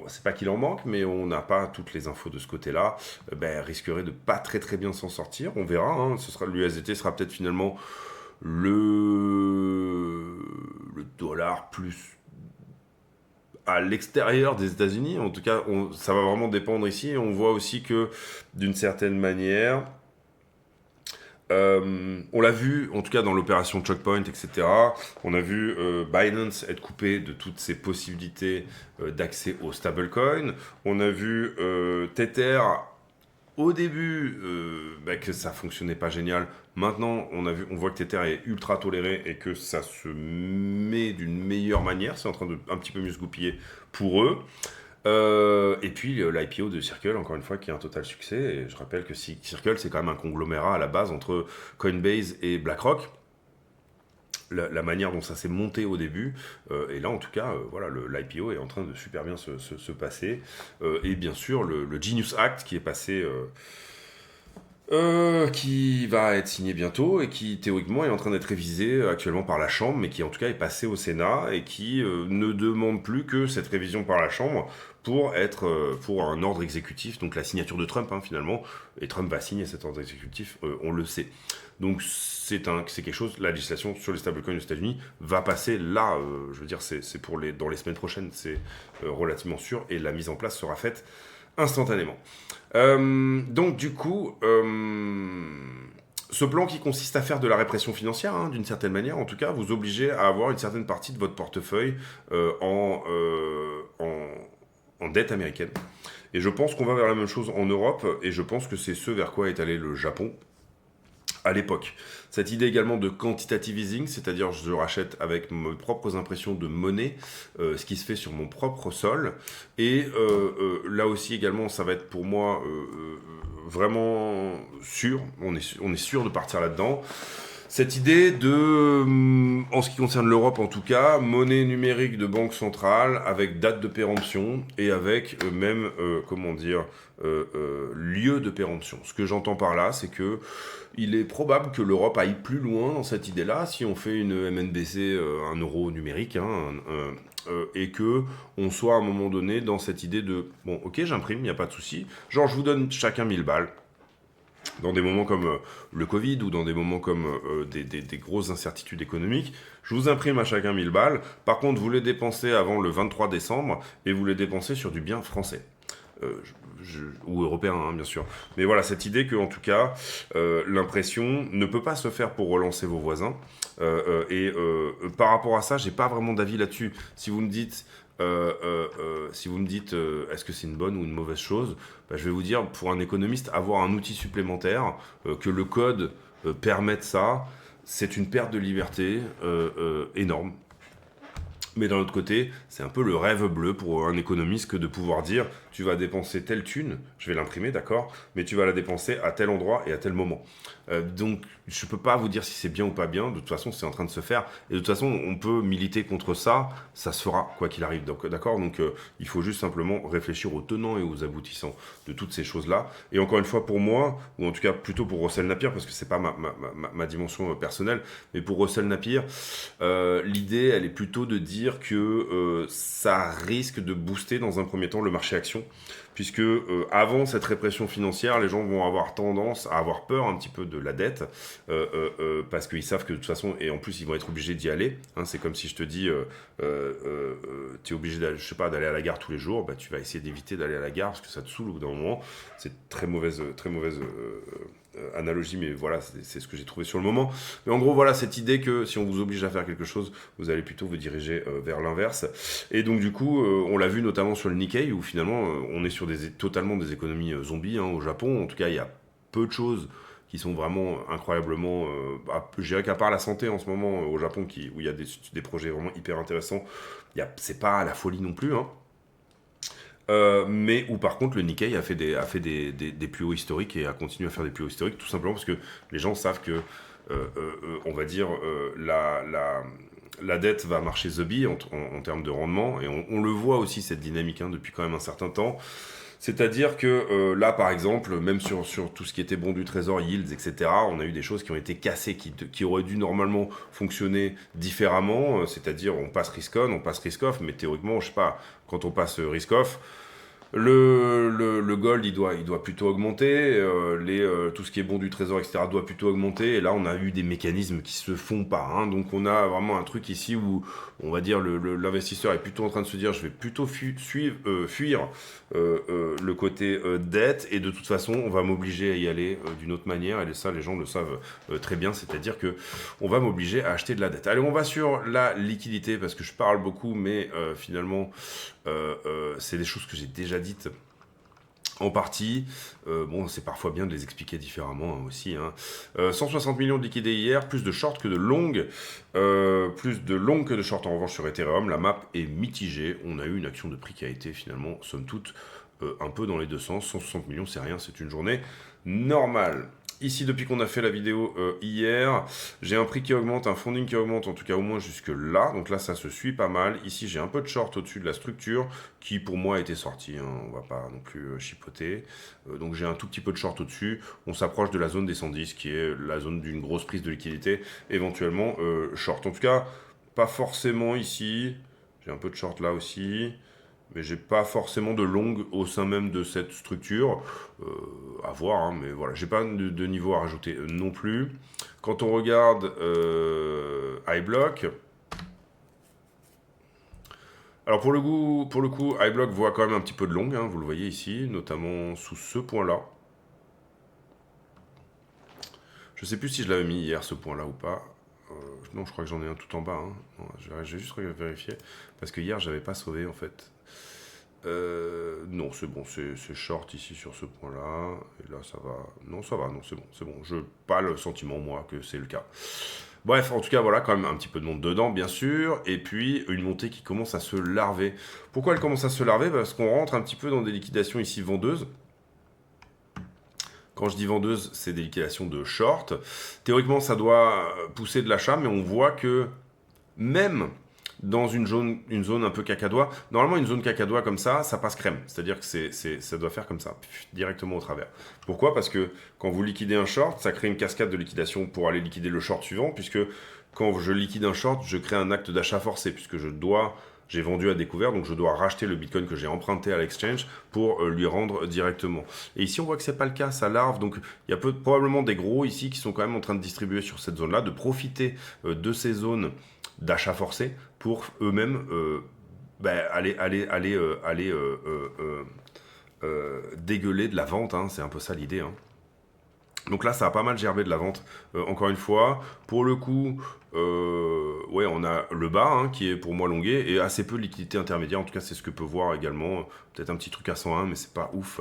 c'est pas qu'il en manque, mais on n'a pas toutes les infos de ce côté-là. Risquerait de pas très très bien s'en sortir. On verra. Hein, l'USDT sera peut-être finalement le dollar plus à l'extérieur des États-Unis. En tout cas, ça va vraiment dépendre ici. On voit aussi que, d'une certaine manière, on l'a vu, en tout cas dans l'opération Chokepoint, etc. On a vu Binance être coupé de toutes ses possibilités d'accès au stablecoin. On a vu Tether au début que ça fonctionnait pas génial. Maintenant, on voit que Tether est ultra toléré et que ça se met d'une meilleure manière. C'est en train de un petit peu mieux se goupiller pour eux. Et puis l'IPO de Circle, encore une fois, qui est un total succès. Et je rappelle que Circle, c'est quand même un conglomérat à la base entre Coinbase et BlackRock. la manière dont ça s'est monté au début. Et là, en tout cas, voilà, l'IPO est en train de super bien se passer. Et bien sûr, le Genius Act qui est passé... qui va être signé bientôt et qui théoriquement est en train d'être révisé actuellement par la Chambre, mais qui en tout cas est passé au Sénat et qui ne demande plus que cette révision par la Chambre pour être pour un ordre exécutif, donc la signature de Trump finalement, et Trump va signer cet ordre exécutif, on le sait. Donc c'est quelque chose, la législation sur les stablecoins aux États-Unis va passer là, je veux dire c'est pour dans les semaines prochaines, c'est relativement sûr, et la mise en place sera faite instantanément. Donc du coup, ce plan qui consiste à faire de la répression financière, d'une certaine manière, en tout cas, vous obligez à avoir une certaine partie de votre portefeuille en dette américaine. Et je pense qu'on va vers la même chose en Europe, et je pense que c'est ce vers quoi est allé le Japon à l'époque. Cette idée également de quantitative easing, c'est-à-dire je rachète avec mes propres impressions de monnaie, ce qui se fait sur mon propre sol. Et là aussi également, ça va être pour moi vraiment sûr, on est sûr de partir là-dedans. Cette idée de, en ce qui concerne l'Europe en tout cas, monnaie numérique de banque centrale avec date de péremption et avec même, lieu de péremption. Ce que j'entends par là, c'est que il est probable que l'Europe aille plus loin dans cette idée-là si on fait une MNBC, un euro numérique, et que on soit à un moment donné dans cette idée de, bon ok j'imprime, il n'y a pas de souci, genre je vous donne chacun 1000 balles, dans des moments comme le Covid ou dans des moments comme des grosses incertitudes économiques, je vous imprime à chacun 1000 balles. Par contre, vous les dépensez avant le 23 décembre et vous les dépensez sur du bien français. Ou européen, bien sûr. Mais voilà, cette idée que, en tout cas, l'impression ne peut pas se faire pour relancer vos voisins. Par rapport à ça, j'ai pas vraiment d'avis là-dessus. Si vous me dites... est-ce que c'est une bonne ou une mauvaise chose, je vais vous dire, pour un économiste, avoir un outil supplémentaire, que le code permette ça, c'est une perte de liberté énorme. Mais d'un autre côté, c'est un peu le rêve bleu pour un économiste que de pouvoir dire tu vas dépenser telle thune, je vais l'imprimer, d'accord, mais tu vas la dépenser à tel endroit et à tel moment. Donc, je peux pas vous dire si c'est bien ou pas bien, de toute façon, c'est en train de se faire, et de toute façon, on peut militer contre ça, ça se fera, quoi qu'il arrive, donc, d'accord. Donc, il faut juste simplement réfléchir aux tenants et aux aboutissants de toutes ces choses-là, et encore une fois, pour moi, ou en tout cas plutôt pour Russell Napier, parce que c'est pas ma dimension personnelle, mais pour Russell Napier, l'idée, elle est plutôt de dire que ça risque de booster dans un premier temps le marché action, puisque avant cette répression financière, les gens vont avoir tendance à avoir peur un petit peu de la dette, parce qu'ils savent que de toute façon, et en plus ils vont être obligés d'y aller, c'est comme si je te dis, tu es obligé d'aller à la gare tous les jours, tu vas essayer d'éviter d'aller à la gare, parce que ça te saoule au bout d'un moment, c'est très mauvaise analogie, mais voilà, c'est ce que j'ai trouvé sur le moment. Mais en gros, voilà, cette idée que si on vous oblige à faire quelque chose, vous allez plutôt vous diriger vers l'inverse. Et donc, du coup, on l'a vu notamment sur le Nikkei, où finalement, on est sur totalement des économies zombies au Japon. En tout cas, il y a peu de choses qui sont vraiment incroyablement... je dirais qu'à part la santé en ce moment au Japon, où il y a des projets vraiment hyper intéressants, c'est pas la folie non plus, mais où par contre le Nikkei a fait des plus hauts historiques et a continué à faire des plus hauts historiques, tout simplement parce que les gens savent que on va dire la dette va marcher the bee en termes de rendement, et on le voit aussi cette dynamique depuis quand même un certain temps. C'est-à-dire que là, par exemple, même sur tout ce qui était bon du trésor, yields, etc., on a eu des choses qui ont été cassées, qui auraient dû normalement fonctionner différemment. C'est-à-dire, on passe risk-on, on passe risk-off, mais théoriquement, je sais pas, quand on passe risk-off, le gold, il doit plutôt augmenter, tout ce qui est bon du trésor, etc., doit plutôt augmenter, et là, on a eu des mécanismes qui se font pas, donc on a vraiment un truc ici où, on va dire, l'investisseur est plutôt en train de se dire, je vais plutôt fuir le côté dette, et de toute façon, on va m'obliger à y aller d'une autre manière, et ça, les gens le savent très bien, c'est-à-dire que on va m'obliger à acheter de la dette. Allez, on va sur la liquidité, parce que je parle beaucoup, mais finalement, c'est des choses que j'ai déjà dites en partie. C'est parfois bien de les expliquer différemment aussi. 160 millions de liquidés hier, plus de short que de longues, plus de longues que de short en revanche sur Ethereum. La map est mitigée. On a eu une action de prix qui a été finalement, somme toute, un peu dans les deux sens. 160 millions, c'est rien, c'est une journée normale. Ici, depuis qu'on a fait la vidéo hier, j'ai un prix qui augmente, un funding qui augmente, en tout cas au moins jusque là. Donc là, ça se suit pas mal. Ici, j'ai un peu de short au-dessus de la structure qui, pour moi, était sorti. Hein. On va pas non plus chipoter. Donc j'ai un tout petit peu de short au-dessus. On s'approche de la zone des 110, qui est la zone d'une grosse prise de liquidité, éventuellement short. En tout cas, pas forcément ici. J'ai un peu de short là aussi. Mais j'ai pas forcément de long au sein même de cette structure. À voir, hein, mais voilà, j'ai pas de niveau à rajouter non plus. Quand on regarde iBlock, alors pour le coup, iBlock voit quand même un petit peu de long, hein, vous le voyez ici, notamment sous ce point-là. Je sais plus si je l'avais mis hier ce point-là ou pas. Non, je crois que j'en ai un tout en bas. Hein. Non, je vais juste vérifier parce que hier j'avais pas sauvé en fait. Non, c'est bon, c'est short ici sur ce point-là. Et là, ça va. Non, ça va, non, c'est bon, c'est bon. Je n'ai pas le sentiment, moi, que c'est le cas. Bref, en tout cas, voilà, quand même un petit peu de monde dedans, bien sûr. Et puis, une montée qui commence à se larver. Pourquoi elle commence à se larver? Parce qu'on rentre un petit peu dans des liquidations ici vendeuses. Quand je dis vendeuse, c'est des liquidations de short. Théoriquement, ça doit pousser de l'achat, mais on voit que même dans une zone un peu cacadois. Normalement, une zone cacadois comme ça passe crème. C'est-à-dire que ça doit faire comme ça, directement au travers. Pourquoi? Parce que quand vous liquidez un short, ça crée une cascade de liquidation pour aller liquider le short suivant, puisque quand je liquide un short, je crée un acte d'achat forcé, puisque j'ai vendu à découvert, donc je dois racheter le bitcoin que j'ai emprunté à l'exchange pour lui rendre directement. Et ici, on voit que c'est pas le cas, ça larve, donc il y a probablement des gros ici qui sont quand même en train de distribuer sur cette zone-là, de profiter de ces zones d'achat forcé pour eux-mêmes aller dégueuler de la vente, hein, c'est un peu ça l'idée. Hein. Donc là, ça a pas mal gerbé de la vente, encore une fois. Pour le coup, ouais, on a le bas, hein, qui est pour moi longué, et assez peu de liquidité intermédiaire, en tout cas, c'est ce que peut voir également. Peut-être un petit truc à 101, mais c'est pas ouf.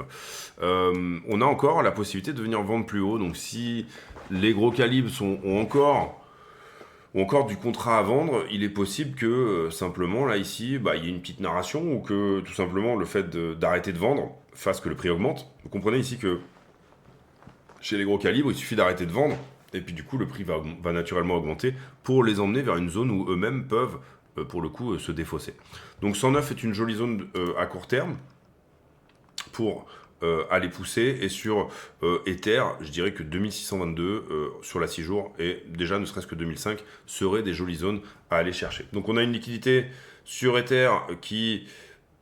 On a encore la possibilité de venir vendre plus haut, donc si les gros calibres ont encore du contrat à vendre, il est possible que simplement, là, ici, il y ait une petite narration ou que tout simplement le fait d'arrêter de vendre fasse que le prix augmente. Vous comprenez ici que chez les gros calibres, il suffit d'arrêter de vendre et puis du coup, le prix va naturellement augmenter pour les emmener vers une zone où eux-mêmes peuvent, pour le coup, se défausser. Donc 109 est une jolie zone à court terme pour aller pousser. Et sur Ether, je dirais que 2622 sur la 6 jours et déjà ne serait-ce que 2005 seraient des jolies zones à aller chercher. Donc on a une liquidité sur Ether qui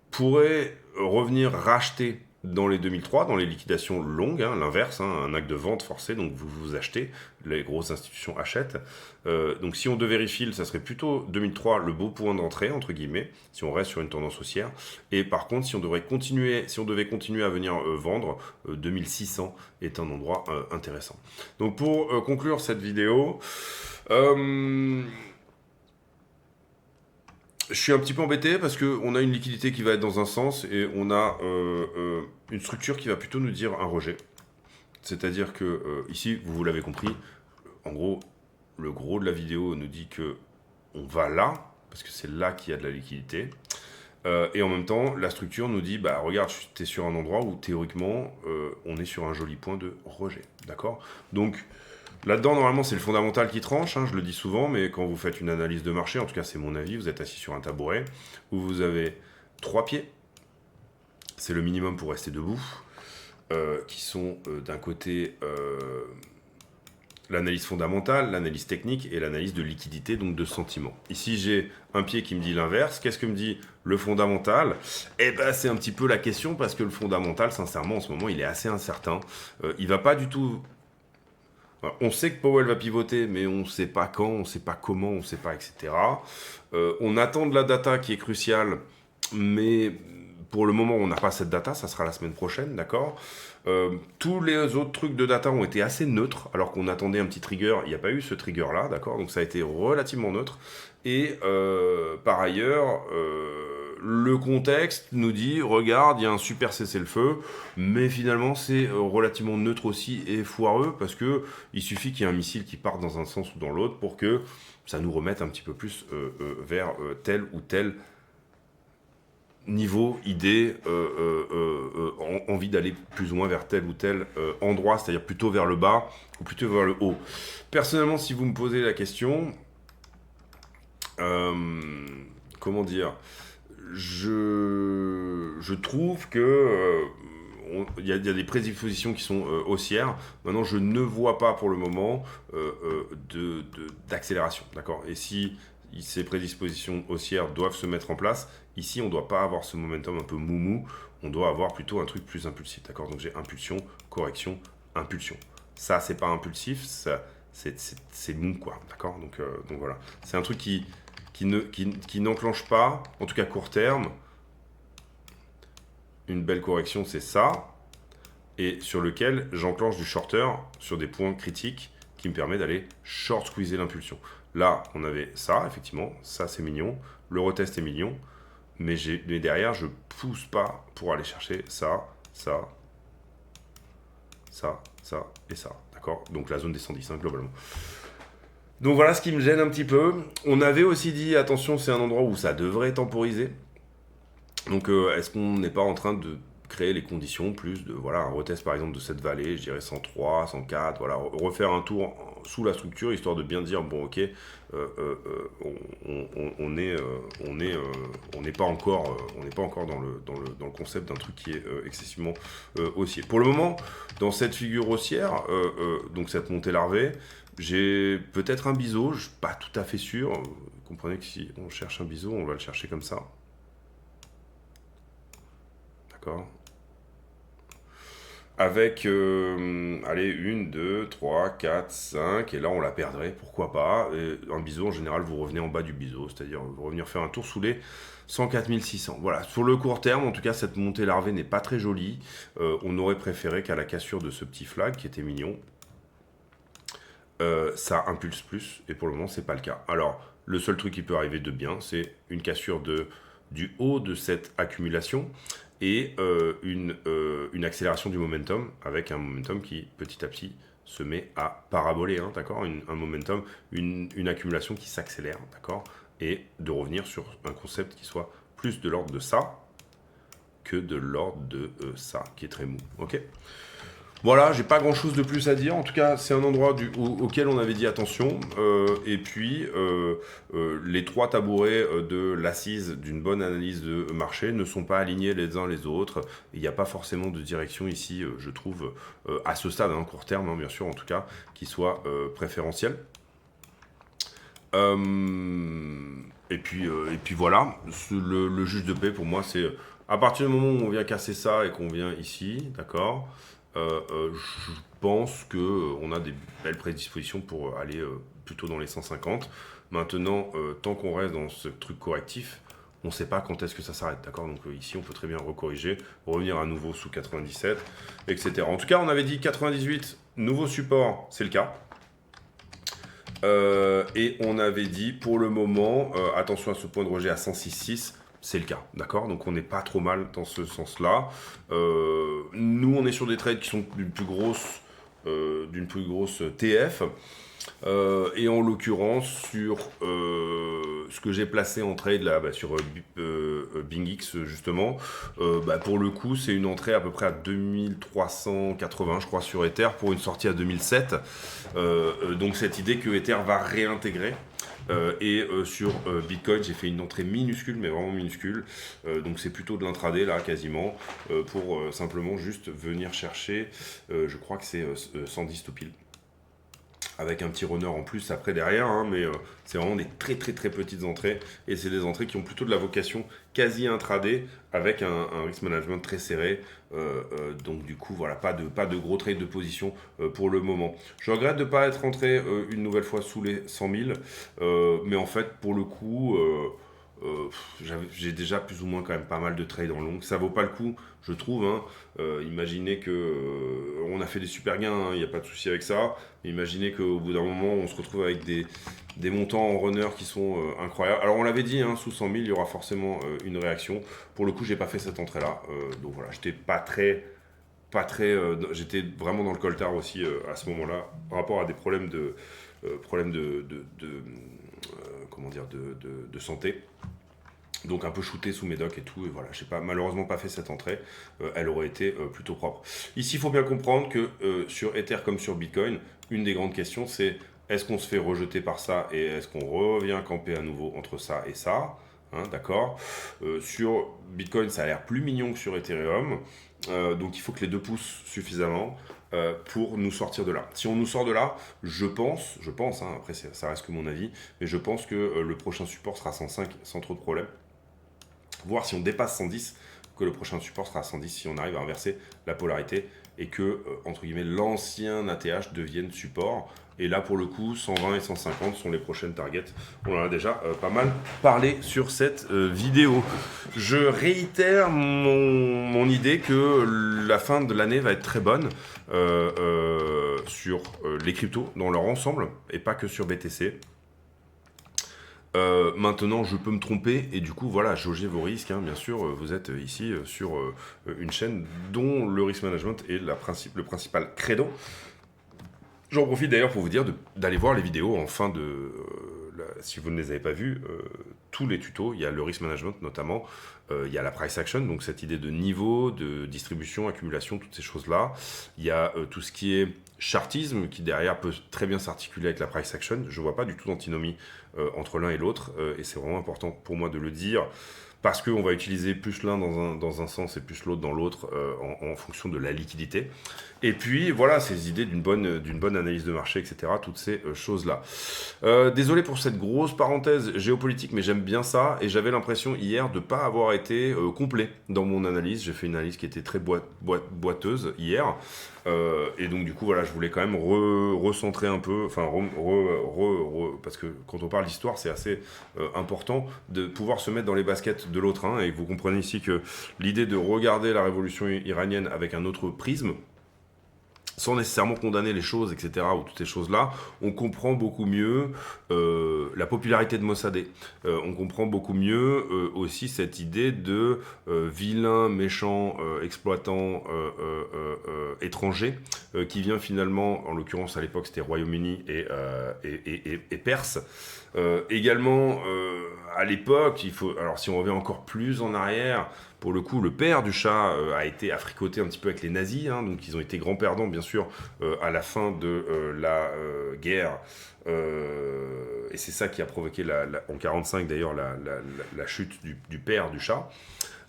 pourrait revenir racheter dans les 2003, dans les liquidations longues, hein, l'inverse, hein, un acte de vente forcé, donc vous achetez, les grosses institutions achètent. Donc si on devait refill, ça serait plutôt 2003 le beau point d'entrée, entre guillemets, si on reste sur une tendance haussière. Et par contre, si on devait continuer à venir vendre, 2600 est un endroit intéressant. Donc pour conclure cette vidéo, je suis un petit peu embêté parce qu'on a une liquidité qui va être dans un sens et on a une structure qui va plutôt nous dire un rejet. C'est-à-dire que ici, vous l'avez compris, en gros, le gros de la vidéo nous dit que on va là, parce que c'est là qu'il y a de la liquidité. Et en même temps, la structure nous dit, regarde, tu es sur un endroit où théoriquement, on est sur un joli point de rejet. D'accord? Donc, là-dedans, normalement, c'est le fondamental qui tranche, hein, je le dis souvent, mais quand vous faites une analyse de marché, en tout cas c'est mon avis, vous êtes assis sur un tabouret où vous avez 3 pieds, c'est le minimum pour rester debout, qui sont d'un côté l'analyse fondamentale, l'analyse technique et l'analyse de liquidité, donc de sentiment. Ici, j'ai un pied qui me dit l'inverse. Qu'est-ce que me dit le fondamental? Eh ben, c'est un petit peu la question, parce que le fondamental, sincèrement, en ce moment, il est assez incertain. Il va pas du tout... On sait que Powell va pivoter, mais on ne sait pas quand, on ne sait pas comment, on ne sait pas, etc. On attend de la data qui est cruciale, mais pour le moment, on n'a pas cette data, ça sera la semaine prochaine, d'accord? Tous les autres trucs de data ont été assez neutres, alors qu'on attendait un petit trigger, il n'y a pas eu ce trigger-là, d'accord? Donc ça a été relativement neutre. Et par ailleurs, le contexte nous dit, regarde, il y a un super cessez-le-feu, mais finalement c'est relativement neutre aussi et foireux, parce que il suffit qu'il y ait un missile qui parte dans un sens ou dans l'autre pour que ça nous remette un petit peu plus vers telle ou telle niveau, idée, envie d'aller plus ou moins vers tel ou tel endroit, c'est-à-dire plutôt vers le bas ou plutôt vers le haut. Personnellement, si vous me posez la question, comment dire, je trouve que il y a des prédispositions qui sont haussières. Maintenant, je ne vois pas pour le moment d'accélération. D'accord. Et si ces prédispositions haussières doivent se mettre en place, ici, on ne doit pas avoir ce momentum un peu moumou. On doit avoir plutôt un truc plus impulsif. D'accord. Donc, j'ai impulsion, correction, impulsion. Ça, c'est pas impulsif, ça, c'est mou, quoi. D'accord. Donc voilà. C'est un truc qui n'enclenche pas, en tout cas court terme. Une belle correction, c'est ça, et sur lequel j'enclenche du shorter sur des points critiques qui me permet d'aller short squeezer l'impulsion. Là, on avait ça, effectivement, ça c'est mignon, le retest est mignon, mais derrière, je pousse pas pour aller chercher ça, ça, ça, ça et ça, d'accord. Donc la zone des 110, hein, globalement. Donc voilà ce qui me gêne un petit peu. On avait aussi dit, attention, c'est un endroit où ça devrait temporiser. Donc est-ce qu'on n'est pas en train de créer les conditions plus de, voilà, un retest par exemple de cette vallée, je dirais 103, 104, voilà, refaire un tour sous la structure, histoire de bien dire, bon ok, on n'est pas encore, dans le concept d'un truc qui est excessivement haussier. Pour le moment, dans cette figure haussière, donc cette montée larvée, j'ai peut-être un biseau, je suis pas tout à fait sûr. Vous comprenez que si on cherche un biseau, on va le chercher comme ça. D'accord. Avec, allez, 1, 2, 3, 4, 5, et là on la perdrait, pourquoi pas. Et un biseau, en général, vous revenez en bas du biseau, c'est-à-dire vous revenir faire un tour sous les 104 600. Voilà, sur le court terme, en tout cas, cette montée larvée n'est pas très jolie. On aurait préféré qu'à la cassure de ce petit flag, qui était mignon, ça impulse plus, et pour le moment, c'est pas le cas. Alors, le seul truc qui peut arriver de bien, c'est une cassure du haut de cette accumulation, et une accélération du momentum, avec un momentum qui, petit à petit, se met à paraboler, hein, d'accord, un momentum, une accumulation qui s'accélère, d'accord, et de revenir sur un concept qui soit plus de l'ordre de ça, que de l'ordre de ça, qui est très mou, ok. Voilà, j'ai pas grand chose de plus à dire. En tout cas, c'est un endroit auquel on avait dit attention. Et puis, les trois tabourets de l'assise d'une bonne analyse de marché ne sont pas alignés les uns les autres. Il n'y a pas forcément de direction ici, je trouve, à ce stade, hein, court terme, hein, bien sûr, en tout cas, qui soit préférentiel. Et puis voilà, le juge de paix pour moi, c'est à partir du moment où on vient casser ça et qu'on vient ici, d'accord. Je pense que on a des belles prédispositions pour aller plutôt dans les 150. Maintenant, tant qu'on reste dans ce truc correctif, on ne sait pas quand est-ce que ça s'arrête, d'accord. Donc ici, on peut très bien recorriger, revenir à nouveau sous 97, etc. En tout cas, on avait dit 98, nouveau support, c'est le cas. Et on avait dit pour le moment, attention à ce point de rejet à 106,6, c'est le cas, d'accord. Donc on n'est pas trop mal dans ce sens-là. Nous, on est sur des trades qui sont d'une plus grosse TF. Et en l'occurrence, sur ce que j'ai placé en trade là, sur BingX justement, pour le coup, c'est une entrée à peu près à 2380, je crois, sur Ether pour une sortie à 2007. Donc cette idée que Ether va réintégrer. Sur Bitcoin, j'ai fait une entrée minuscule, mais vraiment minuscule. Donc c'est plutôt de l'intraday là, quasiment, pour simplement juste venir chercher, je crois que c'est 110 tout pile. Avec un petit runner en plus après derrière, hein, mais c'est vraiment des très très très petites entrées, et c'est des entrées qui ont plutôt de la vocation quasi intraday, avec un risk management très serré, donc du coup voilà, pas de gros trades de position pour le moment. Je regrette de ne pas être rentré une nouvelle fois sous les 100 000, mais en fait pour le coup j'ai déjà plus ou moins quand même pas mal de trades en long, ça vaut pas le coup je trouve, hein. Imaginez que on a fait des super gains, il n'y a pas de souci avec ça. Imaginez qu'au bout d'un moment on se retrouve avec des montants en runner qui sont incroyables. Alors on l'avait dit, hein, sous 100 000 il y aura forcément une réaction. Pour le coup j'ai pas fait cette entrée là, donc voilà, j'étais pas très j'étais vraiment dans le coltard aussi à ce moment là par rapport à des problèmes de comment dire, de santé. Donc un peu shooté sous médoc et tout, et voilà, j'ai malheureusement pas fait cette entrée, elle aurait été plutôt propre. Ici, il faut bien comprendre que sur Ether comme sur Bitcoin, une des grandes questions c'est est-ce qu'on se fait rejeter par ça et est-ce qu'on revient camper à nouveau entre ça et ça, hein, d'accord. Sur Bitcoin, ça a l'air plus mignon que sur Ethereum, donc il faut que les deux poussent suffisamment pour nous sortir de là. Si on nous sort de là, je pense, hein, après ça reste que mon avis, mais je pense que le prochain support sera 105 sans trop de problème. Voir si on dépasse 110, que le prochain support sera 110 si on arrive à inverser la polarité et que, entre guillemets, l'ancien ATH devienne support. Et là, pour le coup, 120 et 150 sont les prochaines targets. On en a déjà pas mal parlé sur cette vidéo. Je réitère mon idée que la fin de l'année va être très bonne sur les cryptos dans leur ensemble et pas que sur BTC. Maintenant, je peux me tromper et du coup, voilà, jaugez vos risques. Hein, bien sûr, vous êtes ici sur une chaîne dont le risk management est le principal credo. J'en profite d'ailleurs pour vous dire d'aller voir les vidéos en fin de... si vous ne les avez pas vues, tous les tutos, il y a le risk management notamment, il y a la price action, donc cette idée de niveau, de distribution, accumulation, toutes ces choses-là. Il y a tout ce qui est chartisme, qui derrière peut très bien s'articuler avec la price action. Je ne vois pas du tout d'antinomie entre l'un et l'autre, et c'est vraiment important pour moi de le dire, parce qu'on va utiliser plus l'un dans un sens et plus l'autre dans l'autre en fonction de la liquidité. Et puis voilà, ces idées d'une bonne analyse de marché, etc. Toutes ces choses-là. Désolé pour cette grosse parenthèse géopolitique, mais j'aime bien ça. Et j'avais l'impression hier de ne pas avoir été complet dans mon analyse. J'ai fait une analyse qui était très boiteuse hier. Et donc du coup, voilà, je voulais quand même recentrer un peu, enfin, parce que quand on parle d'histoire, c'est assez important de pouvoir se mettre dans les baskets de l'autre. Hein, et vous comprenez ici que l'idée de regarder la révolution iranienne avec un autre prisme, sans nécessairement condamner les choses, etc., ou toutes ces choses-là, on comprend beaucoup mieux la popularité de Mossadegh. On comprend beaucoup mieux aussi cette idée de vilain, méchant, exploitant étranger, qui vient finalement, en l'occurrence à l'époque c'était Royaume-Uni et Perse. Également, à l'époque, alors si on revient encore plus en arrière, pour le coup, le père du Shah a été affricoté un petit peu avec les nazis, hein, donc ils ont été grands perdants, bien sûr, à la fin de la guerre. Et c'est ça qui a provoqué, en 1945 d'ailleurs, la chute du père du Shah.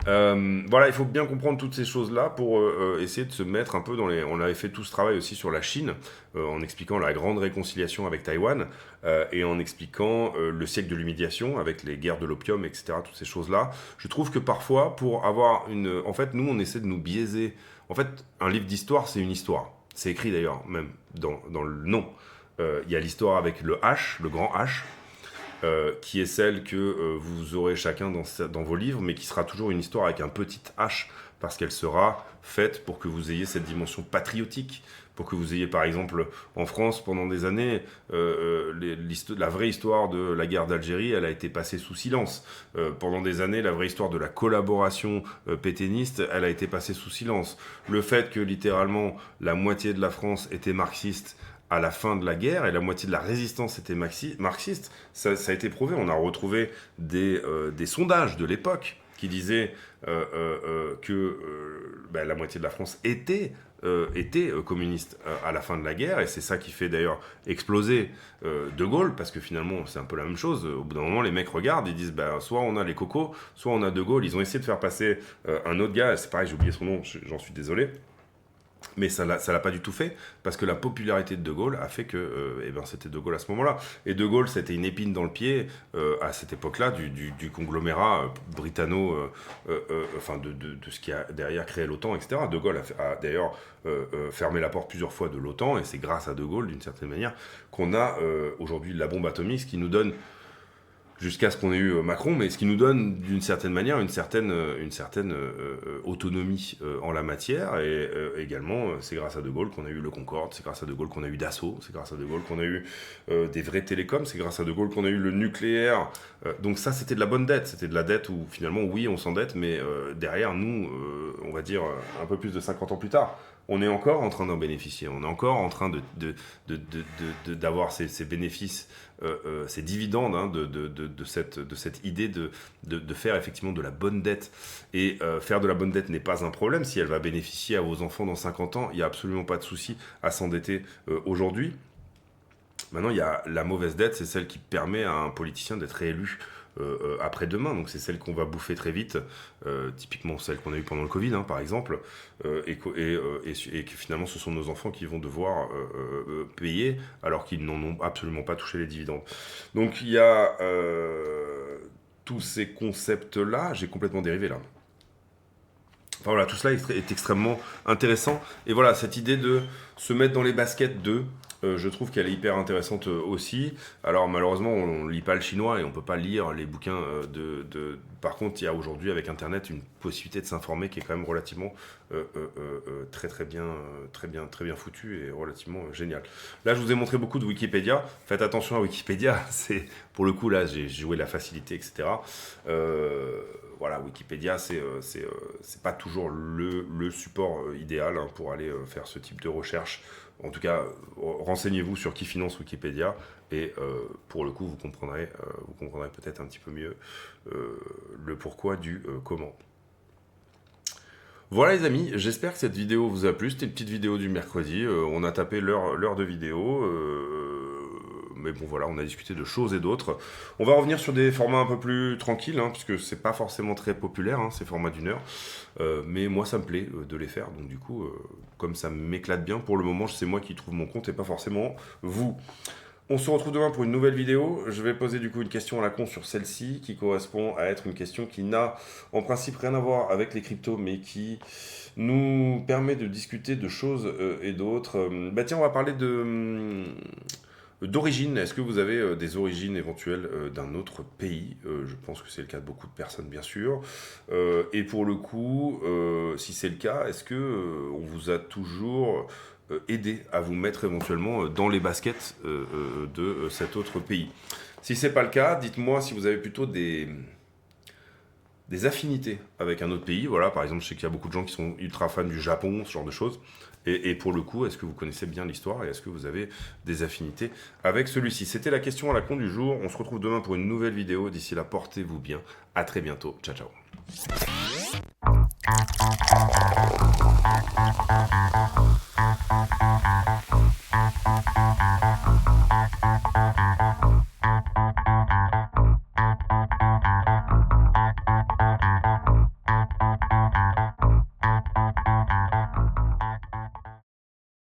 Voilà, il faut bien comprendre toutes ces choses-là pour essayer de se mettre un peu dans les... On avait fait tout ce travail aussi sur la Chine, en expliquant la grande réconciliation avec Taïwan, et en expliquant le siècle de l'humiliation avec les guerres de l'opium, etc., toutes ces choses-là. Je trouve que parfois, pour avoir une... En fait, nous, on essaie de nous biaiser. En fait, un livre d'histoire, c'est une histoire. C'est écrit d'ailleurs, même dans le nom. Il y a l'histoire avec le H, le grand H, qui est celle que vous aurez chacun dans vos livres, mais qui sera toujours une histoire avec un petit H, parce qu'elle sera faite pour que vous ayez cette dimension patriotique, pour que vous ayez par exemple en France pendant des années, la vraie histoire de la guerre d'Algérie, elle a été passée sous silence. Pendant des années, la vraie histoire de la collaboration pétainiste, elle a été passée sous silence. Le fait que littéralement la moitié de la France était marxiste à la fin de la guerre, et la moitié de la résistance était marxiste, ça a été prouvé. On a retrouvé des sondages de l'époque qui disaient que la moitié de la France était communiste à la fin de la guerre, et c'est ça qui fait d'ailleurs exploser De Gaulle, parce que finalement c'est un peu la même chose. Au bout d'un moment, les mecs regardent, ils disent soit on a les cocos, soit on a De Gaulle. Ils ont essayé de faire passer un autre gars, c'est pareil, j'ai oublié son nom, j'en suis désolé. Mais ça l'a pas du tout fait, parce que la popularité de Gaulle a fait que c'était De Gaulle à ce moment-là. Et De Gaulle, c'était une épine dans le pied à cette époque-là du conglomérat britanno, de ce qui a derrière créé l'OTAN, etc. De Gaulle a d'ailleurs fermé la porte plusieurs fois de l'OTAN, et c'est grâce à De Gaulle, d'une certaine manière, qu'on a aujourd'hui la bombe atomique, ce qui nous donne, jusqu'à ce qu'on ait eu Macron, mais ce qui nous donne d'une certaine manière une certaine autonomie en la matière, et également c'est grâce à De Gaulle qu'on a eu le Concorde, c'est grâce à De Gaulle qu'on a eu Dassault, c'est grâce à De Gaulle qu'on a eu des vrais télécoms, c'est grâce à De Gaulle qu'on a eu le nucléaire. Donc ça, c'était de la bonne dette, c'était de la dette où finalement oui on s'endette, mais derrière nous, on va dire un peu plus de 50 ans plus tard, on est encore en train d'en bénéficier. On est encore en train d'avoir ces bénéfices, ces dividendes hein, de cette idée de faire effectivement de la bonne dette. Et faire de la bonne dette n'est pas un problème. Si elle va bénéficier à vos enfants dans 50 ans, il n'y a absolument pas de souci à s'endetter aujourd'hui. Maintenant, il y a la mauvaise dette, c'est celle qui permet à un politicien d'être réélu après-demain. Donc c'est celle qu'on va bouffer très vite, typiquement celle qu'on a eue pendant le Covid, hein, par exemple, et que finalement ce sont nos enfants qui vont devoir payer alors qu'ils n'en ont absolument pas touché les dividendes. Donc il y a tous ces concepts-là, j'ai complètement dérivé là. Enfin voilà, tout cela est extrêmement intéressant. Et voilà, cette idée de se mettre dans les baskets d'eux, je trouve qu'elle est hyper intéressante aussi. Alors malheureusement, on ne lit pas le chinois et on ne peut pas lire les bouquins Par contre, il y a aujourd'hui avec Internet une possibilité de s'informer qui est quand même relativement très bien foutue et relativement géniale. Là, je vous ai montré beaucoup de Wikipédia. Faites attention à Wikipédia. C'est pour le coup là, j'ai joué la facilité, etc. Voilà, Wikipédia, c'est pas toujours le support idéal hein, pour aller faire ce type de recherche. En tout cas, renseignez-vous sur qui finance Wikipédia et pour le coup, vous comprendrez peut-être un petit peu mieux le pourquoi du comment. Voilà les amis, j'espère que cette vidéo vous a plu. C'était une petite vidéo du mercredi. On a tapé l'heure de vidéo. Mais bon voilà, on a discuté de choses et d'autres. On va revenir sur des formats un peu plus tranquilles, hein, puisque c'est pas forcément très populaire, hein, ces formats d'1 heure. Mais moi ça me plaît de les faire, donc du coup, comme ça m'éclate bien, pour le moment c'est moi qui trouve mon compte et pas forcément vous. On se retrouve demain pour une nouvelle vidéo. Je vais poser du coup une question à la con sur celle-ci, qui correspond à être une question qui n'a en principe rien à voir avec les cryptos, mais qui nous permet de discuter de choses et d'autres. Bah tiens, on va parler d'origine. Est-ce que vous avez des origines éventuelles d'un autre pays? Je pense que c'est le cas de beaucoup de personnes, bien sûr. Et pour le coup, si c'est le cas, est-ce que on vous a toujours aidé à vous mettre éventuellement dans les baskets de cet autre pays? Si c'est pas le cas, dites-moi si vous avez plutôt des affinités avec un autre pays. Voilà, par exemple, je sais qu'il y a beaucoup de gens qui sont ultra fans du Japon, ce genre de choses. Et pour le coup, est-ce que vous connaissez bien l'histoire et est-ce que vous avez des affinités avec celui-ci? C'était la question à la con du jour. On se retrouve demain pour une nouvelle vidéo. D'ici là, portez-vous bien. À très bientôt. Ciao, ciao.